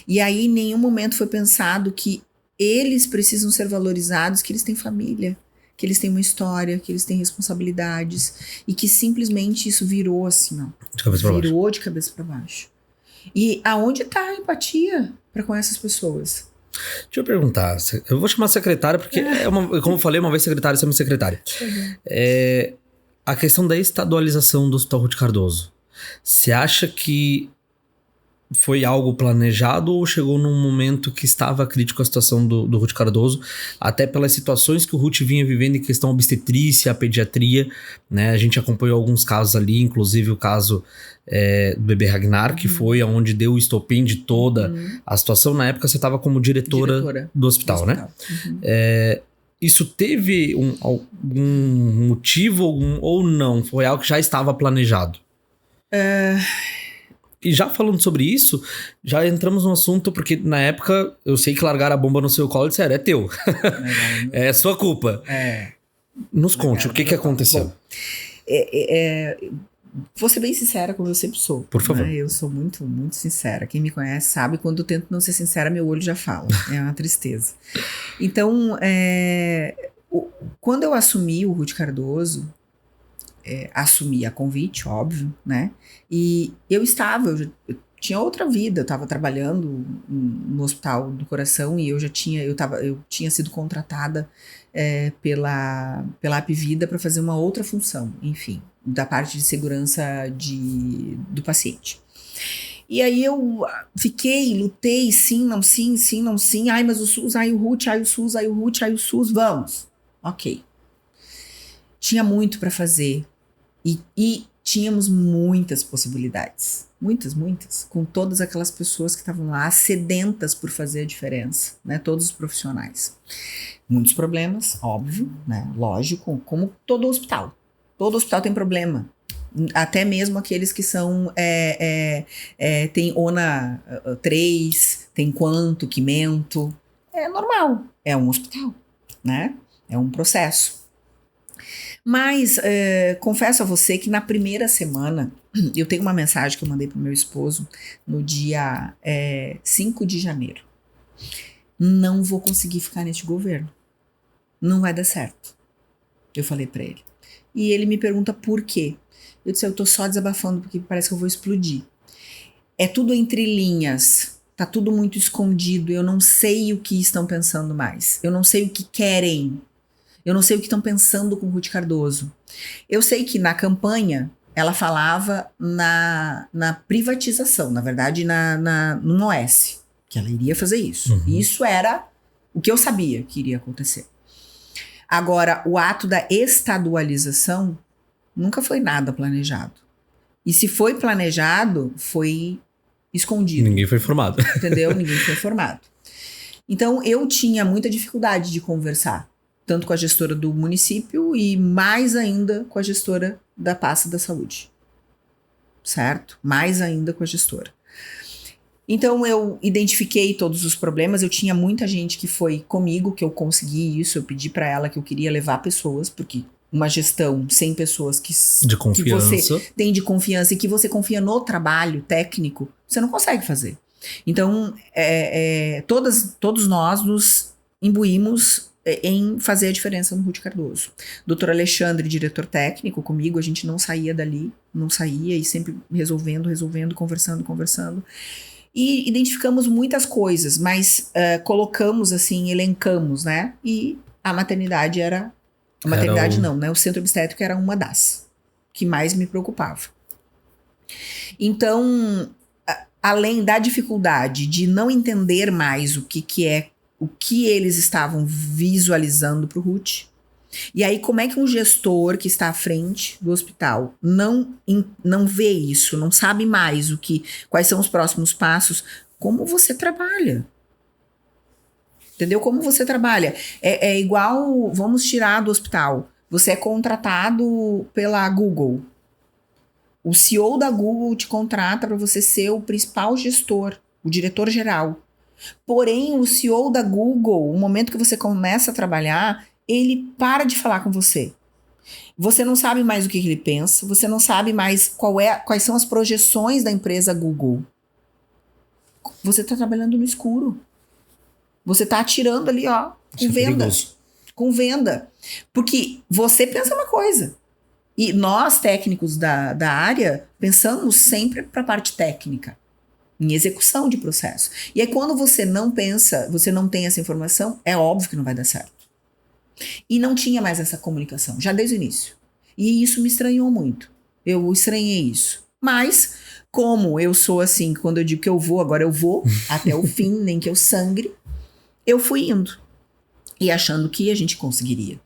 E aí, em nenhum momento foi pensado que eles precisam ser valorizados, que eles têm família, que eles têm uma história, que eles têm responsabilidades, e que simplesmente isso virou assim, ó. De cabeça pra baixo. Virou de cabeça para baixo. E aonde tá a empatia para com essas pessoas? Deixa eu perguntar, eu vou chamar secretária, porque, como eu falei, uma vez secretária, sempre secretária. A questão da estadualização do Hospital Ruth Cardoso, você acha que foi algo planejado ou chegou num momento que estava crítico a situação do Ruth Cardoso, até pelas situações que o Ruth vinha vivendo em questão obstetrícia, pediatria, né? A gente acompanhou alguns casos ali, inclusive o caso do bebê Ragnar, que foi onde deu o estopim de toda a situação. Na época você estava como diretora do hospital, né? Isso teve algum motivo ou não? Foi algo que já estava planejado? E já falando sobre isso, já entramos no assunto, porque na época eu sei que largaram a bomba no seu colo e disseram, é teu. É sua culpa. Nos conte, o que aconteceu? Bom, vou ser bem sincera, como eu sempre sou. Por favor. Né? Eu sou muito, muito sincera. Quem me conhece sabe, quando eu tento não ser sincera, meu olho já fala. É uma tristeza. Então, quando eu assumi o Ruth Cardoso, assumi a convite, óbvio, né? E eu tinha outra vida, eu estava trabalhando no Hospital do Coração e eu tinha sido contratada pela Apvida para fazer uma outra função, enfim, da parte de segurança do paciente. E aí eu lutei, sim, não sim, sim, não sim, ai, mas o SUS, ai o Ruth, ai o SUS, ai o Ruth, ai o SUS, vamos. Ok. Tinha muito para fazer e tínhamos muitas possibilidades. Muitas, com todas aquelas pessoas que estavam lá sedentas por fazer a diferença, né? Todos os profissionais. Muitos problemas, óbvio, né? Lógico, como todo hospital. Todo hospital tem problema. Até mesmo aqueles que são tem ONA 3, tem quanto, quimento. É normal, é um hospital, né? É um processo. Mas confesso a você que na primeira semana, eu tenho uma mensagem que eu mandei pro meu esposo no dia 5 de janeiro. Não vou conseguir ficar neste governo. Não vai dar certo. Eu falei pra ele. E ele me pergunta por quê. Eu disse, eu tô só desabafando porque parece que eu vou explodir. É tudo entre linhas. Tá tudo muito escondido. Eu não sei o que estão pensando mais. Eu não sei o que querem. Eu não sei o que estão pensando com Ruth Cardoso. Eu sei que na campanha ela falava na privatização, na verdade no OS, que ela iria fazer isso. Uhum. Isso era o que eu sabia que iria acontecer. Agora, o ato da estadualização nunca foi nada planejado. E se foi planejado, foi escondido. Ninguém foi informado. Entendeu? Ninguém foi informado. Então, eu tinha muita dificuldade de conversar. Tanto com a gestora do município e mais ainda com a gestora da pasta da saúde. Certo? Mais ainda com a gestora. Então eu identifiquei todos os problemas, eu tinha muita gente que foi comigo, que eu consegui isso, eu pedi para ela que eu queria levar pessoas, porque uma gestão sem pessoas de confiança. Que você tem de confiança e que você confia no trabalho técnico, você não consegue fazer. Então, todos nós nos imbuímos em fazer a diferença no Ruth Cardoso. Dr. Alexandre, diretor técnico, comigo, a gente não saía dali, não saía e sempre resolvendo, conversando. E identificamos muitas coisas, mas colocamos assim, elencamos, né? E a maternidade era... A maternidade não, né? O centro obstétrico era uma das que mais me preocupava. Então, além da dificuldade de não entender mais o que eles estavam visualizando para o Ruth, e aí como é que um gestor que está à frente do hospital não vê isso, não sabe mais quais são os próximos passos, como você trabalha? Entendeu? Como você trabalha? É igual, vamos tirar do hospital, você é contratado pela Google. O CEO da Google te contrata para você ser o principal gestor, o diretor-geral. Porém, o CEO da Google, no momento que você começa a trabalhar, ele para de falar com você. Você não sabe mais o que ele pensa, você não sabe mais quais são as projeções da empresa Google. Você está trabalhando no escuro. Você está atirando ali, ó, com venda. Perigoso. Com venda. Porque você pensa uma coisa. E nós, técnicos da área, pensamos sempre para a parte técnica, em execução de processo. E aí, quando você não pensa, você não tem essa informação, é óbvio que não vai dar certo. E não tinha mais essa comunicação, já desde o início. E isso me estranhou muito. Eu estranhei isso. Mas, como eu sou assim, quando eu digo que eu vou, agora eu vou, até o fim, nem que eu sangre, eu fui indo. E achando que a gente conseguiria.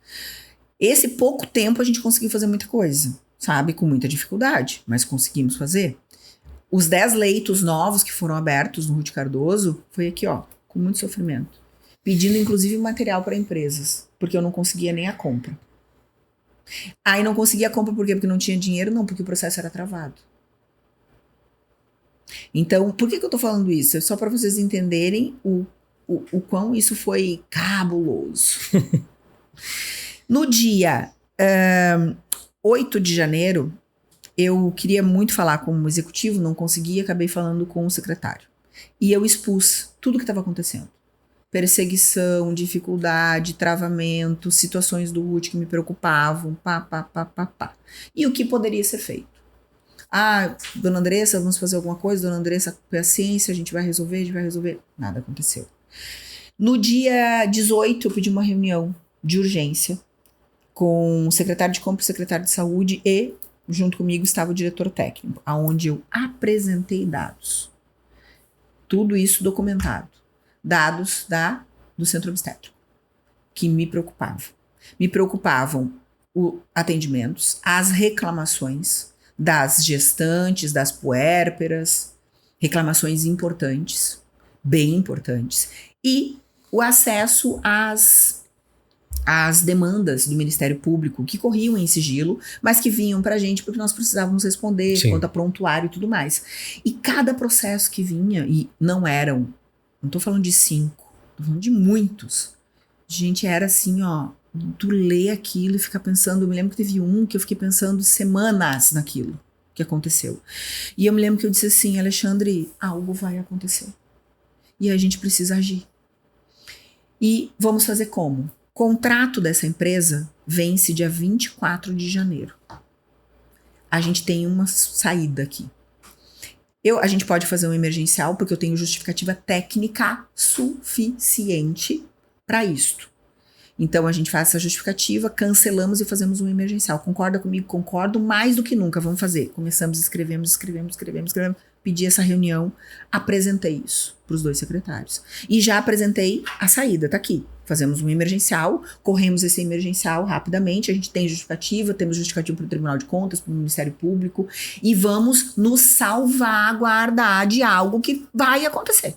Esse pouco tempo a gente conseguiu fazer muita coisa, sabe? Com muita dificuldade, mas conseguimos fazer. Os 10 leitos novos que foram abertos no Ruth Cardoso, foi aqui, ó, com muito sofrimento. Pedindo, inclusive, material para empresas, porque eu não conseguia nem a compra. Aí não conseguia a compra por quê? Porque não tinha dinheiro? Não, porque o processo era travado. Então, por que eu tô falando isso? É só para vocês entenderem o quão isso foi cabuloso. No dia 8 de janeiro, eu queria muito falar com o executivo, não conseguia, acabei falando com o secretário. E eu expus tudo o que estava acontecendo. Perseguição, dificuldade, travamento, situações do Ruth que me preocupavam, pá. E o que poderia ser feito? Ah, dona Andressa, vamos fazer alguma coisa? Dona Andressa, paciência, a gente vai resolver. Nada aconteceu. No dia 18, eu pedi uma reunião de urgência com o secretário de compra e o secretário de saúde e, junto comigo, estava o diretor técnico, aonde eu apresentei dados. Tudo isso documentado. Dados do centro obstétrico, que me preocupavam. Me preocupavam os atendimentos, as reclamações das gestantes, das puérperas, reclamações importantes, bem importantes, e o acesso às demandas do Ministério Público, que corriam em sigilo, mas que vinham pra gente porque nós precisávamos responder, Sim. quanto a prontuário e tudo mais. E cada processo que vinha, e não tô falando de 5, tô falando de muitos. Gente, era assim, ó, tu lê aquilo e fica pensando, eu me lembro que teve um que eu fiquei pensando semanas naquilo que aconteceu. E eu me lembro que eu disse assim, Alexandre, algo vai acontecer. E a gente precisa agir. E vamos fazer como? O contrato dessa empresa vence dia 24 de janeiro. A gente tem uma saída aqui. A gente pode fazer um emergencial, porque eu tenho justificativa técnica suficiente para isto. Então, a gente faz essa justificativa, cancelamos e fazemos um emergencial. Concorda comigo? Concordo mais do que nunca. Vamos fazer. Começamos, escrevemos. Pedi essa reunião, apresentei isso para os 2 secretários. E já apresentei a saída, tá aqui. Fazemos um emergencial, corremos esse emergencial rapidamente, a gente tem justificativa, temos justificativa para o Tribunal de Contas, para o Ministério Público, e vamos nos salvaguardar de algo que vai acontecer.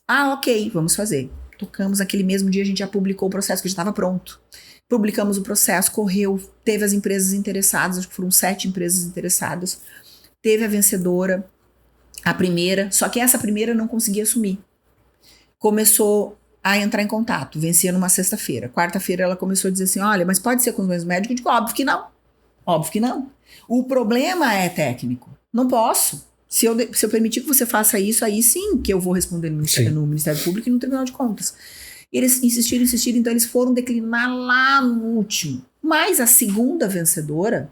Ah, ok, vamos fazer. Tocamos naquele mesmo dia, a gente já publicou o processo, que já estava pronto. Publicamos o processo, correu, teve as empresas interessadas, acho que foram 7 empresas interessadas. Teve a vencedora, a primeira, só que essa primeira não conseguia assumir. Começou a entrar em contato, vencia numa sexta-feira. Quarta-feira ela começou a dizer assim, olha, mas pode ser com os meus médicos? Eu digo, óbvio que não. Óbvio que não. O problema é técnico. Não posso. Se eu permitir que você faça isso, aí sim que eu vou responder no Ministério Público e no Tribunal de Contas. Eles insistiram, então eles foram declinar lá no último. Mas a segunda vencedora,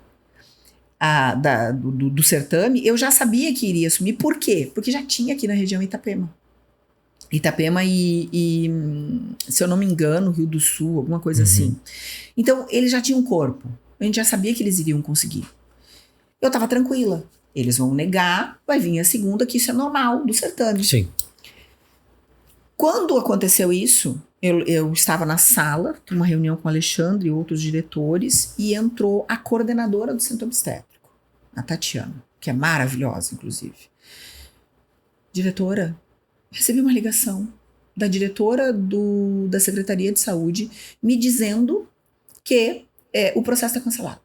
do certame, eu já sabia que iria assumir. Por quê? Porque já tinha aqui na região Itapema. Itapema e se eu não me engano, Rio do Sul, alguma coisa assim. Então, eles já tinham um corpo. A gente já sabia que eles iriam conseguir. Eu tava tranquila. Eles vão negar, vai vir a segunda, que isso é normal do certame. Sim. Quando aconteceu isso, eu estava na sala, uma reunião com o Alexandre e outros diretores, e entrou a coordenadora do centro obstétrico, a Tatiana, que é maravilhosa, inclusive. Diretora, recebi uma ligação da diretora da Secretaria de Saúde me dizendo que o processo está cancelado.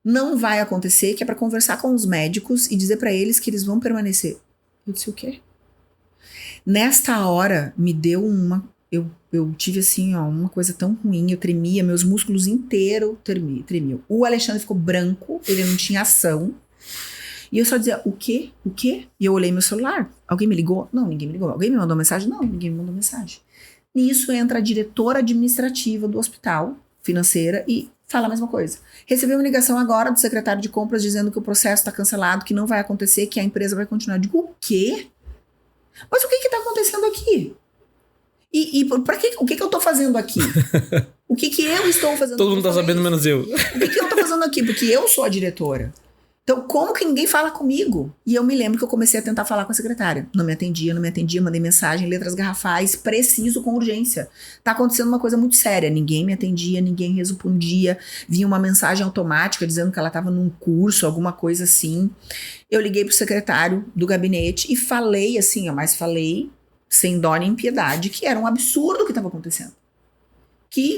Não vai acontecer, que é para conversar com os médicos e dizer para eles que eles vão permanecer. Eu disse, o quê? Nesta hora, me deu uma... Eu tive assim, ó, uma coisa tão ruim, eu tremia, meus músculos inteiros tremiam. O Alexandre ficou branco, ele não tinha ação. E eu só dizia, o quê? O quê? E eu olhei meu celular. Alguém me ligou? Não, ninguém me ligou. Alguém me mandou mensagem? Não, ninguém me mandou mensagem. Nisso entra a diretora administrativa do hospital, financeira, e fala a mesma coisa. Recebi uma ligação agora do secretário de compras dizendo que o processo está cancelado, que não vai acontecer, que a empresa vai continuar. Eu digo, o quê? Mas o que está acontecendo aqui? E pra quê? O que eu tô fazendo aqui? O que eu estou fazendo? Todo mundo tá sabendo, menos eu. O que eu tô fazendo aqui? Porque eu sou a diretora. Então, como que ninguém fala comigo? E eu me lembro que eu comecei a tentar falar com a secretária. Não me atendia, mandei mensagem, letras garrafais, preciso, com urgência. Tá acontecendo uma coisa muito séria. Ninguém me atendia, ninguém respondia. Vinha uma mensagem automática dizendo que ela tava num curso, alguma coisa assim. Eu liguei pro secretário do gabinete e falei assim, mas falei sem dó nem piedade, que era um absurdo o que estava acontecendo.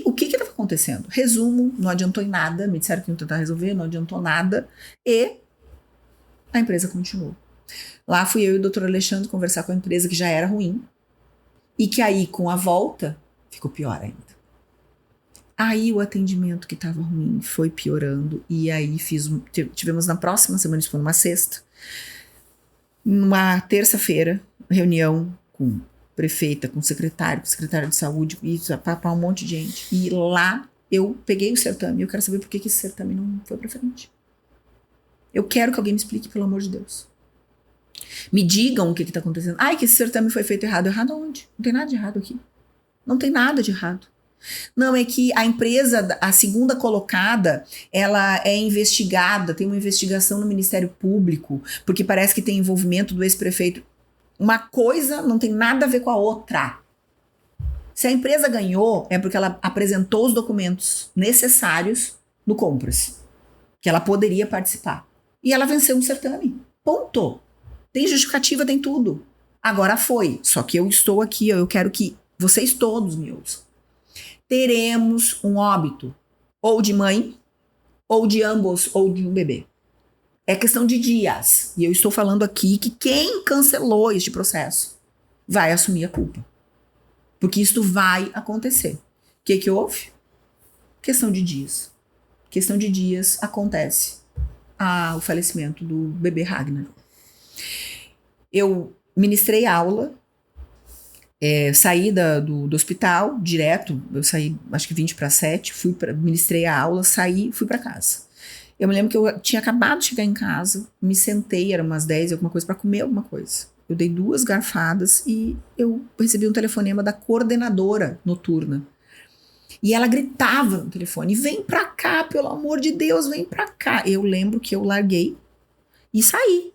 O que estava acontecendo? Resumo, não adiantou em nada, me disseram que iam tentar resolver, não adiantou nada, e a empresa continuou. Lá fui eu e o Dr. Alexandre conversar com a empresa, que já era ruim, e que aí, com a volta, ficou pior ainda. Aí o atendimento que estava ruim foi piorando, e aí tivemos na próxima semana, isso foi numa sexta, numa terça-feira, reunião com prefeita, com secretário de saúde, isso, para um monte de gente. E lá eu peguei o certame. Eu quero saber por que esse certame não foi pra frente. Eu quero que alguém me explique, pelo amor de Deus. Me digam o que tá acontecendo. Ai, que esse certame foi feito errado. Errado aonde? Não tem nada de errado aqui. Não tem nada de errado. Não, é que a empresa, a segunda colocada, ela é investigada, tem uma investigação no Ministério Público, porque parece que tem envolvimento do ex-prefeito. Uma coisa não tem nada a ver com a outra. Se a empresa ganhou, é porque ela apresentou os documentos necessários no Compras, que ela poderia participar. E ela venceu um certame. Ponto. Tem justificativa, tem tudo. Agora foi. Só que eu estou aqui, eu quero que vocês todos me ouçam. Teremos um óbito. Ou de mãe, ou de ambos, ou de um bebê. É questão de dias. E eu estou falando aqui que quem cancelou este processo vai assumir a culpa. Porque isto vai acontecer. O que houve? Questão de dias. Questão de dias acontece o falecimento do bebê Ragnar. Eu ministrei aula, saí do hospital direto, eu saí acho que 20:07, ministrei a aula, saí, fui para casa. Eu me lembro que eu tinha acabado de chegar em casa, me sentei, era umas 10 alguma coisa, para comer alguma coisa. Eu dei 2 garfadas e eu recebi um telefonema da coordenadora noturna. E ela gritava no telefone, vem pra cá, pelo amor de Deus, vem pra cá. Eu lembro que eu larguei e saí.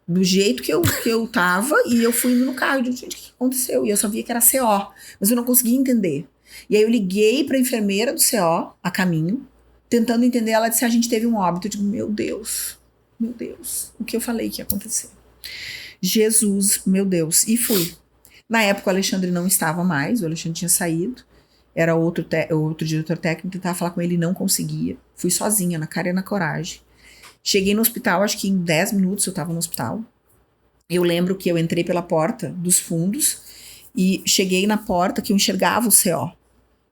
Do jeito que eu tava, e eu fui indo no carro. Eu disse, gente, o que aconteceu? E eu só via que era CO, mas eu não conseguia entender. E aí eu liguei pra enfermeira do CO, a caminho, tentando entender. Ela disse, a gente teve um óbito. Eu digo, meu Deus, o que eu falei que ia acontecer? Jesus, meu Deus. E fui. Na época o Alexandre não estava mais, o Alexandre tinha saído. Era outro diretor técnico, tentava falar com ele e não conseguia. Fui sozinha, na cara e na coragem. Cheguei no hospital, acho que em 10 minutos eu estava no hospital. Eu lembro que eu entrei pela porta dos fundos e cheguei na porta que eu enxergava o CO.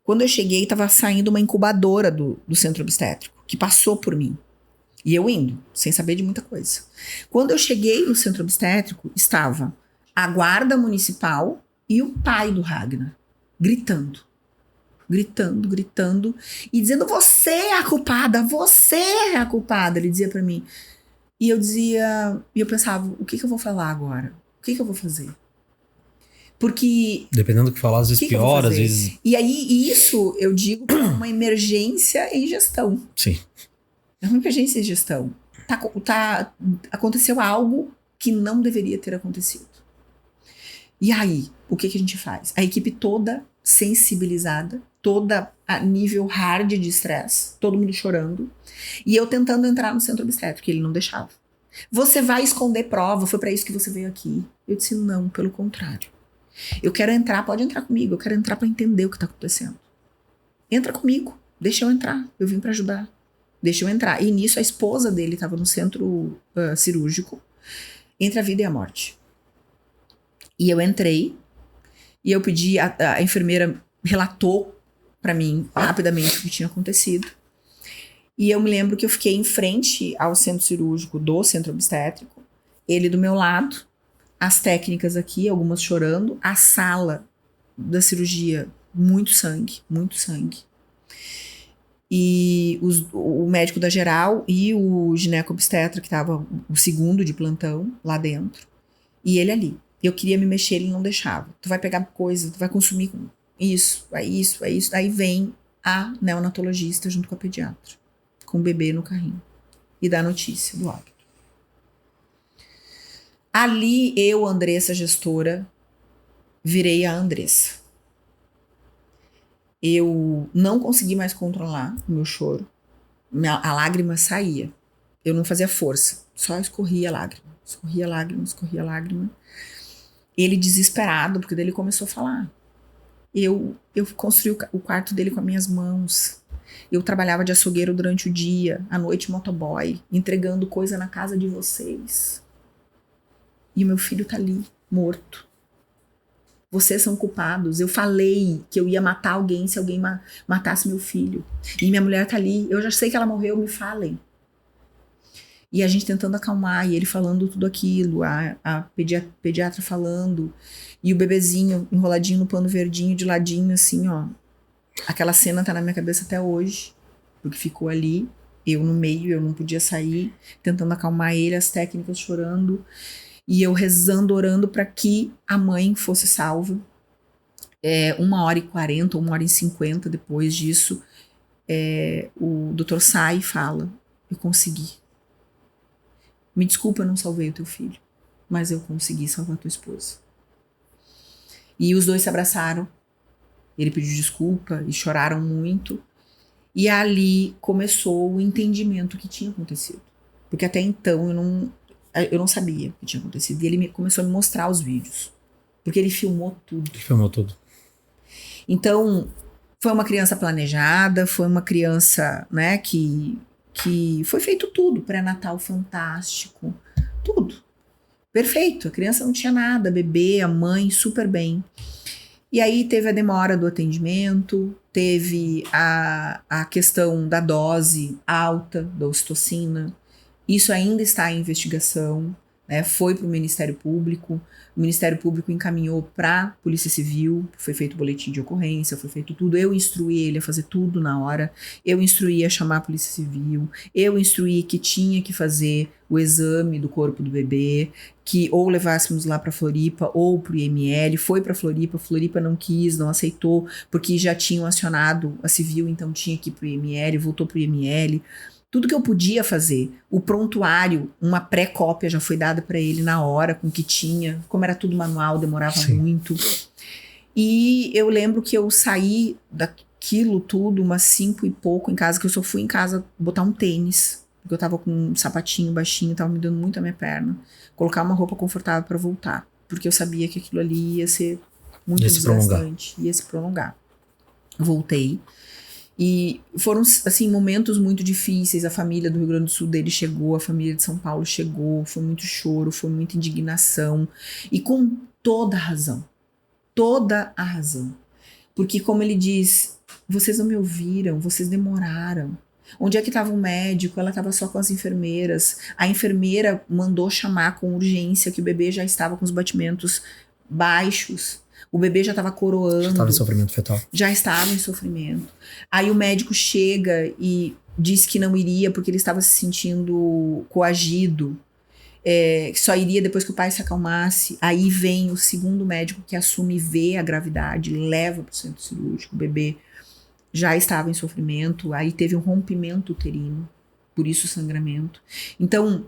Quando eu cheguei, estava saindo uma incubadora do centro obstétrico, que passou por mim. E eu indo, sem saber de muita coisa. Quando eu cheguei no centro obstétrico, estava a guarda municipal e o pai do Ragnar, gritando. gritando e dizendo: você é a culpada, você é a culpada. Ele dizia pra mim. E eu pensava: o que eu vou falar agora? O que eu vou fazer? Porque Dependendo do que falar, às vezes que eu vou pior, às fazer? vezes... E aí, isso eu digo que é uma emergência em gestão. Sim. É uma emergência em gestão. Aconteceu algo que não deveria ter acontecido. E aí, o que a gente faz? A equipe toda sensibilizada, toda a nível hard de estresse, todo mundo chorando, e eu tentando entrar no centro obstétrico, que ele não deixava. Você vai esconder prova, foi pra isso que você veio aqui. Eu disse: não, pelo contrário. Eu quero entrar, pode entrar comigo, eu quero entrar pra entender o que tá acontecendo. Entra comigo, deixa eu entrar, eu vim pra ajudar. Deixa eu entrar. E nisso a esposa dele estava no centro cirúrgico, entre a vida e a morte. E eu entrei, e eu pedi, a enfermeira relatou pra mim rapidamente o que tinha acontecido. E eu me lembro que eu fiquei em frente ao centro cirúrgico do centro obstétrico, ele do meu lado, as técnicas aqui, algumas chorando, a sala da cirurgia, muito sangue, muito sangue. E o médico da geral e o gineco-obstetra, que estava o segundo de plantão lá dentro, e ele ali. Eu queria me mexer, ele não deixava. Tu vai pegar coisa, tu vai consumir isso, é isso, é isso. Aí vem a neonatologista junto com a pediatra, com o bebê no carrinho, e dá a notícia do óbito. Ali eu, Andressa, gestora, virei a Andressa. Eu não consegui mais controlar o meu choro. A lágrima saía. Eu não fazia força, só escorria a lágrima. Escorria a lágrima, escorria a lágrima. Ele desesperado, porque daí ele começou a falar. Eu construí o quarto dele com as minhas mãos. Eu trabalhava de açougueiro durante o dia, à noite motoboy, entregando coisa na casa de vocês. E o meu filho tá ali, morto. Vocês são culpados. Eu falei que eu ia matar alguém se alguém matasse meu filho. E minha mulher tá ali. Eu já sei que ela morreu, me falem. E a gente tentando acalmar, e ele falando tudo aquilo, a pediatra falando, e o bebezinho enroladinho no pano verdinho, de ladinho, assim, ó. Aquela cena tá na minha cabeça até hoje, porque ficou ali, eu no meio, eu não podia sair, tentando acalmar ele, as técnicas chorando, e eu rezando, orando para que a mãe fosse salva. 1h40 ou 1h50 depois disso, o doutor sai e fala: eu consegui. Me desculpa, eu não salvei o teu filho, mas eu consegui salvar a tua esposa. E os dois se abraçaram, ele pediu desculpa e choraram muito, e ali começou o entendimento que tinha acontecido, porque até então eu não sabia o que tinha acontecido, e ele começou a me mostrar os vídeos, porque ele filmou tudo. Ele filmou tudo. Então, foi uma criança planejada, foi uma criança, né, que foi feito tudo, pré-natal fantástico, tudo. Perfeito, a criança não tinha nada, bebê, a mãe, super bem. E aí teve a demora do atendimento, teve a questão da dose alta da ocitocina, isso ainda está em investigação, né? Foi para o Ministério Público, o Ministério Público encaminhou para a Polícia Civil, foi feito o boletim de ocorrência, foi feito tudo, eu instruí ele a fazer tudo na hora, eu instruí a chamar a Polícia Civil, eu instruí que tinha que fazer o exame do corpo do bebê, que ou levássemos lá para Floripa ou para o IML, foi para Floripa não quis, não aceitou, porque já tinham acionado a Civil, então tinha que ir para o IML, voltou para o IML. Tudo que eu podia fazer, o prontuário, uma pré-cópia já foi dada para ele na hora, com o que tinha, como era tudo manual, demorava muito. E eu lembro que eu saí daquilo tudo, umas 5 e pouco em casa, que eu só fui em casa botar um tênis, porque eu tava com um sapatinho baixinho, tava me dando muito a minha perna, colocar uma roupa confortável para voltar, porque eu sabia que aquilo ali ia ser muito desgastante, ia se prolongar. Voltei. E foram, assim, momentos muito difíceis. A família do Rio Grande do Sul dele chegou, a família de São Paulo chegou, foi muito choro, foi muita indignação. E com toda a razão. Toda a razão. Porque, como ele diz, vocês não me ouviram, vocês demoraram. Onde é que estava o médico? Ela estava só com as enfermeiras. A enfermeira mandou chamar com urgência que o bebê já estava com os batimentos baixos. O bebê já estava coroando. Já estava em sofrimento fetal. Já estava em sofrimento. Aí o médico chega e diz que não iria porque ele estava se sentindo coagido. Que só iria depois que o pai se acalmasse. Aí vem o segundo médico que assume e vê a gravidade, leva para o centro cirúrgico. O bebê já estava em sofrimento. Aí teve um rompimento uterino, por isso o sangramento. Então,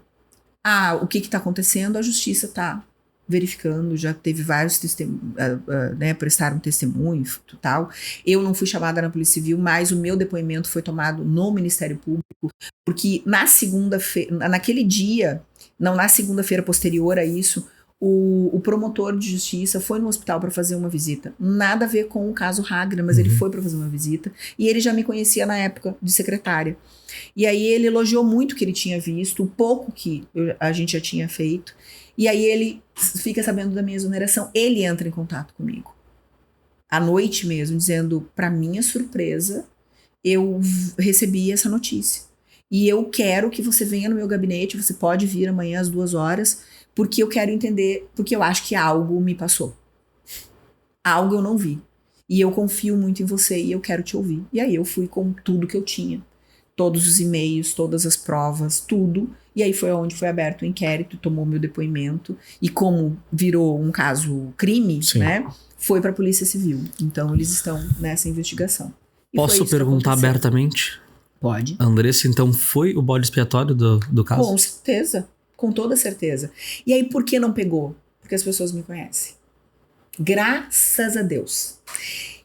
o que está acontecendo? A justiça está verificando, já teve vários prestaram testemunho e tal. Eu não fui chamada na Polícia Civil, mas o meu depoimento foi tomado no Ministério Público, porque na segunda-feira, naquele dia, não, na segunda-feira posterior a isso, o promotor de justiça foi no hospital para fazer uma visita. Nada a ver com o caso Ragnar, mas ele foi para fazer uma visita, e ele já me conhecia na época de secretária. E aí ele elogiou muito o que ele tinha visto, o pouco que a gente já tinha feito. E aí ele fica sabendo da minha exoneração. Ele entra em contato comigo, à noite mesmo, dizendo, para minha surpresa, eu recebi essa notícia. E eu quero que você venha no meu gabinete, você pode vir amanhã às 2h, porque eu quero entender, porque eu acho que algo me passou. Algo eu não vi. E eu confio muito em você e eu quero te ouvir. E aí eu fui com tudo que eu tinha. Todos os e-mails, todas as provas, tudo. E aí foi onde foi aberto o inquérito, tomou meu depoimento. E como virou um caso crime, né? Foi para a Polícia Civil. Então eles estão nessa investigação. E posso perguntar abertamente? Pode. Andressa, então foi o bode expiatório do caso? Com certeza. Com toda certeza. E aí por que não pegou? Porque as pessoas me conhecem. Graças a Deus.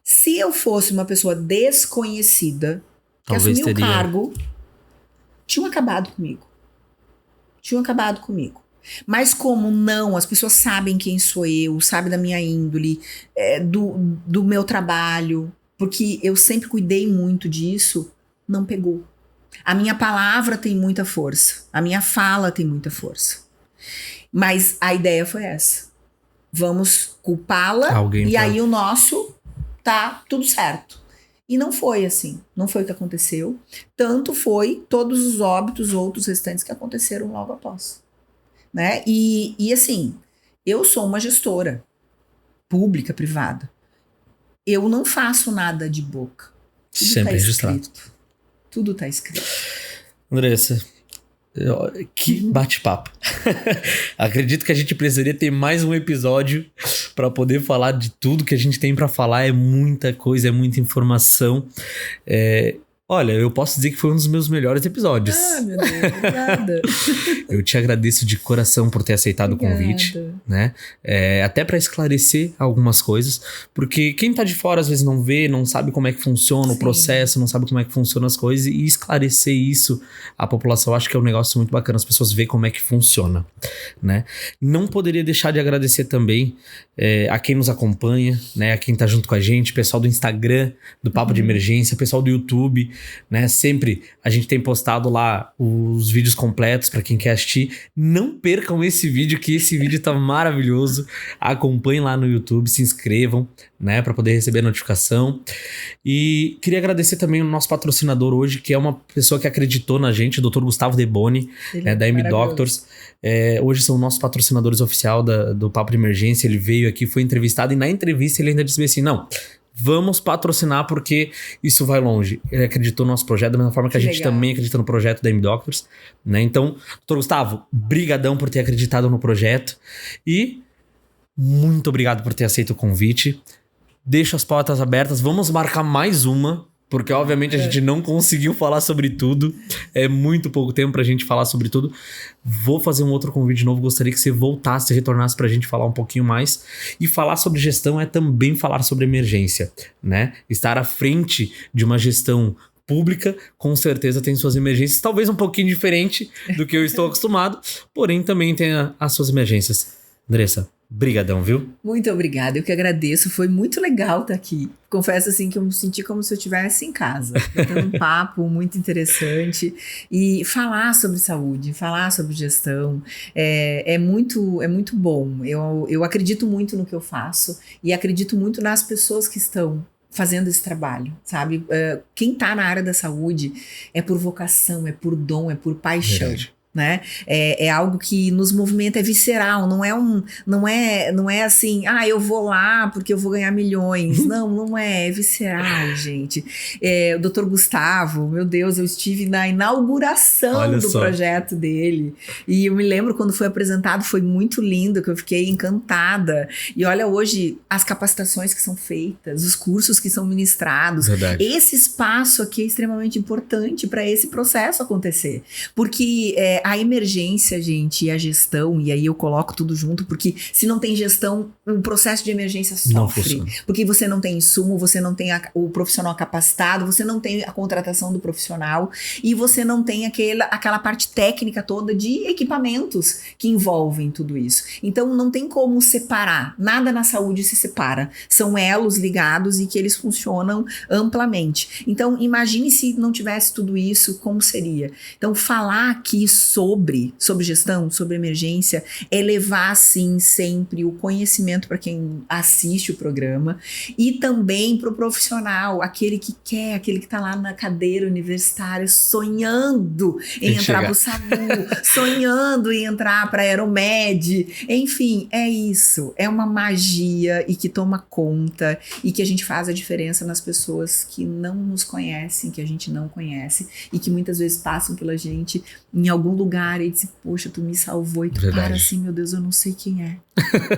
Se eu fosse uma pessoa desconhecida, que talvez assumiu o cargo, tinham acabado comigo. Mas como não, as pessoas sabem quem sou eu, sabem da minha índole, do meu trabalho, porque eu sempre cuidei muito disso, não pegou. A minha palavra tem muita força, a minha fala tem muita força. Mas a ideia foi essa. Vamos culpá-la e aí o nosso tá tudo certo. E não foi assim, não foi o que aconteceu. Tanto foi todos os óbitos outros restantes que aconteceram logo após. Né? E assim, eu sou uma gestora pública, privada. Eu não faço nada de boca. Tudo sempre tá registrado. escrito. Tudo tá escrito. Andressa, que bate-papo. Acredito que a gente precisaria ter mais um episódio para poder falar de tudo que a gente tem para falar. É muita coisa, é muita informação. Olha, eu posso dizer que foi um dos meus melhores episódios. Meu Deus, obrigada. Eu te agradeço de coração por ter aceitado o convite, né? Até para esclarecer algumas coisas, porque quem tá de fora às vezes não vê, não sabe como é que funciona o processo, não sabe como é que funcionam as coisas, e esclarecer isso à população, eu acho que é um negócio muito bacana, as pessoas verem como é que funciona, né? Não poderia deixar de agradecer também a quem nos acompanha, né? A quem tá junto com a gente, pessoal do Instagram, do Papo de Emergência, pessoal do YouTube, né? Sempre a gente tem postado lá os vídeos completos para quem quer assistir. Não percam esse vídeo, que esse vídeo tá maravilhoso. Acompanhem lá no YouTube, se inscrevam, né, para poder receber a notificação. E queria agradecer também o nosso patrocinador hoje, que é uma pessoa que acreditou na gente, o Dr. Gustavo Deboni, da M Doctors. Hoje são nossos patrocinadores oficial do Papo de Emergência. Ele veio aqui, foi entrevistado, e na entrevista ele ainda disse assim, não, vamos patrocinar porque isso vai longe. Ele acreditou no nosso projeto da mesma forma que a gente também acredita no projeto da M Doctors, né? Então, doutor Gustavo, brigadão por ter acreditado no projeto e muito obrigado por ter aceito o convite. Deixo as portas abertas, vamos marcar mais uma, porque obviamente a gente não conseguiu falar sobre tudo, é muito pouco tempo pra gente falar sobre tudo. Vou fazer um outro convite de novo, gostaria que você voltasse, retornasse pra gente falar um pouquinho mais. E falar sobre gestão é também falar sobre emergência, né? Estar à frente de uma gestão pública, com certeza tem suas emergências, talvez um pouquinho diferente do que eu estou acostumado, porém também tem as suas emergências. Andressa, brigadão, viu? Muito obrigada, eu que agradeço, foi muito legal estar aqui. Confesso assim que eu me senti como se eu estivesse em casa, tendo um papo muito interessante e falar sobre saúde, falar sobre gestão, é muito bom. Eu acredito muito no que eu faço e acredito muito nas pessoas que estão fazendo esse trabalho, sabe? Quem tá na área da saúde é por vocação, é por dom, é por paixão. Verdade. né? É algo que nos movimenta, é visceral, não é assim, eu vou lá porque eu vou ganhar milhões. Não é visceral, gente. O Dr. Gustavo, meu Deus, eu estive na inauguração do projeto dele, e eu me lembro quando foi apresentado, foi muito lindo, que eu fiquei encantada. E olha hoje as capacitações que são feitas, os cursos que são ministrados. Verdade. Esse espaço aqui é extremamente importante para esse processo acontecer, porque a emergência, gente, e a gestão, e aí eu coloco tudo junto, porque se não tem gestão, o processo de emergência sofre. Porque você não tem insumo, você não tem o profissional capacitado, você não tem a contratação do profissional, e você não tem aquela parte técnica toda de equipamentos que envolvem tudo isso. Então não tem como separar, nada na saúde se separa. São elos ligados e que eles funcionam amplamente. Então imagine se não tivesse tudo isso, como seria? Então falar aqui sobre gestão, sobre emergência, é levar, sim, sempre o conhecimento para quem assiste o programa e também para o profissional, aquele que quer, aquele que está lá na cadeira universitária sonhando em entrar para o SAMU, sonhando em entrar para a Aeromed, enfim, é isso, é uma magia e que toma conta e que a gente faz a diferença nas pessoas que não nos conhecem, que a gente não conhece e que muitas vezes passam pela gente em algum lugar e dizem, poxa, tu me salvou, e tu para assim, meu Deus, eu não sei quem é,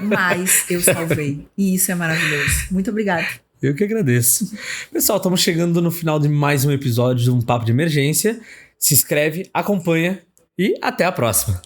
mas eu salvei, e isso é maravilhoso. Muito obrigada. Eu que agradeço. Pessoal, estamos chegando no final de mais um episódio de Um Papo de Emergência. Se inscreve, acompanha e até a próxima.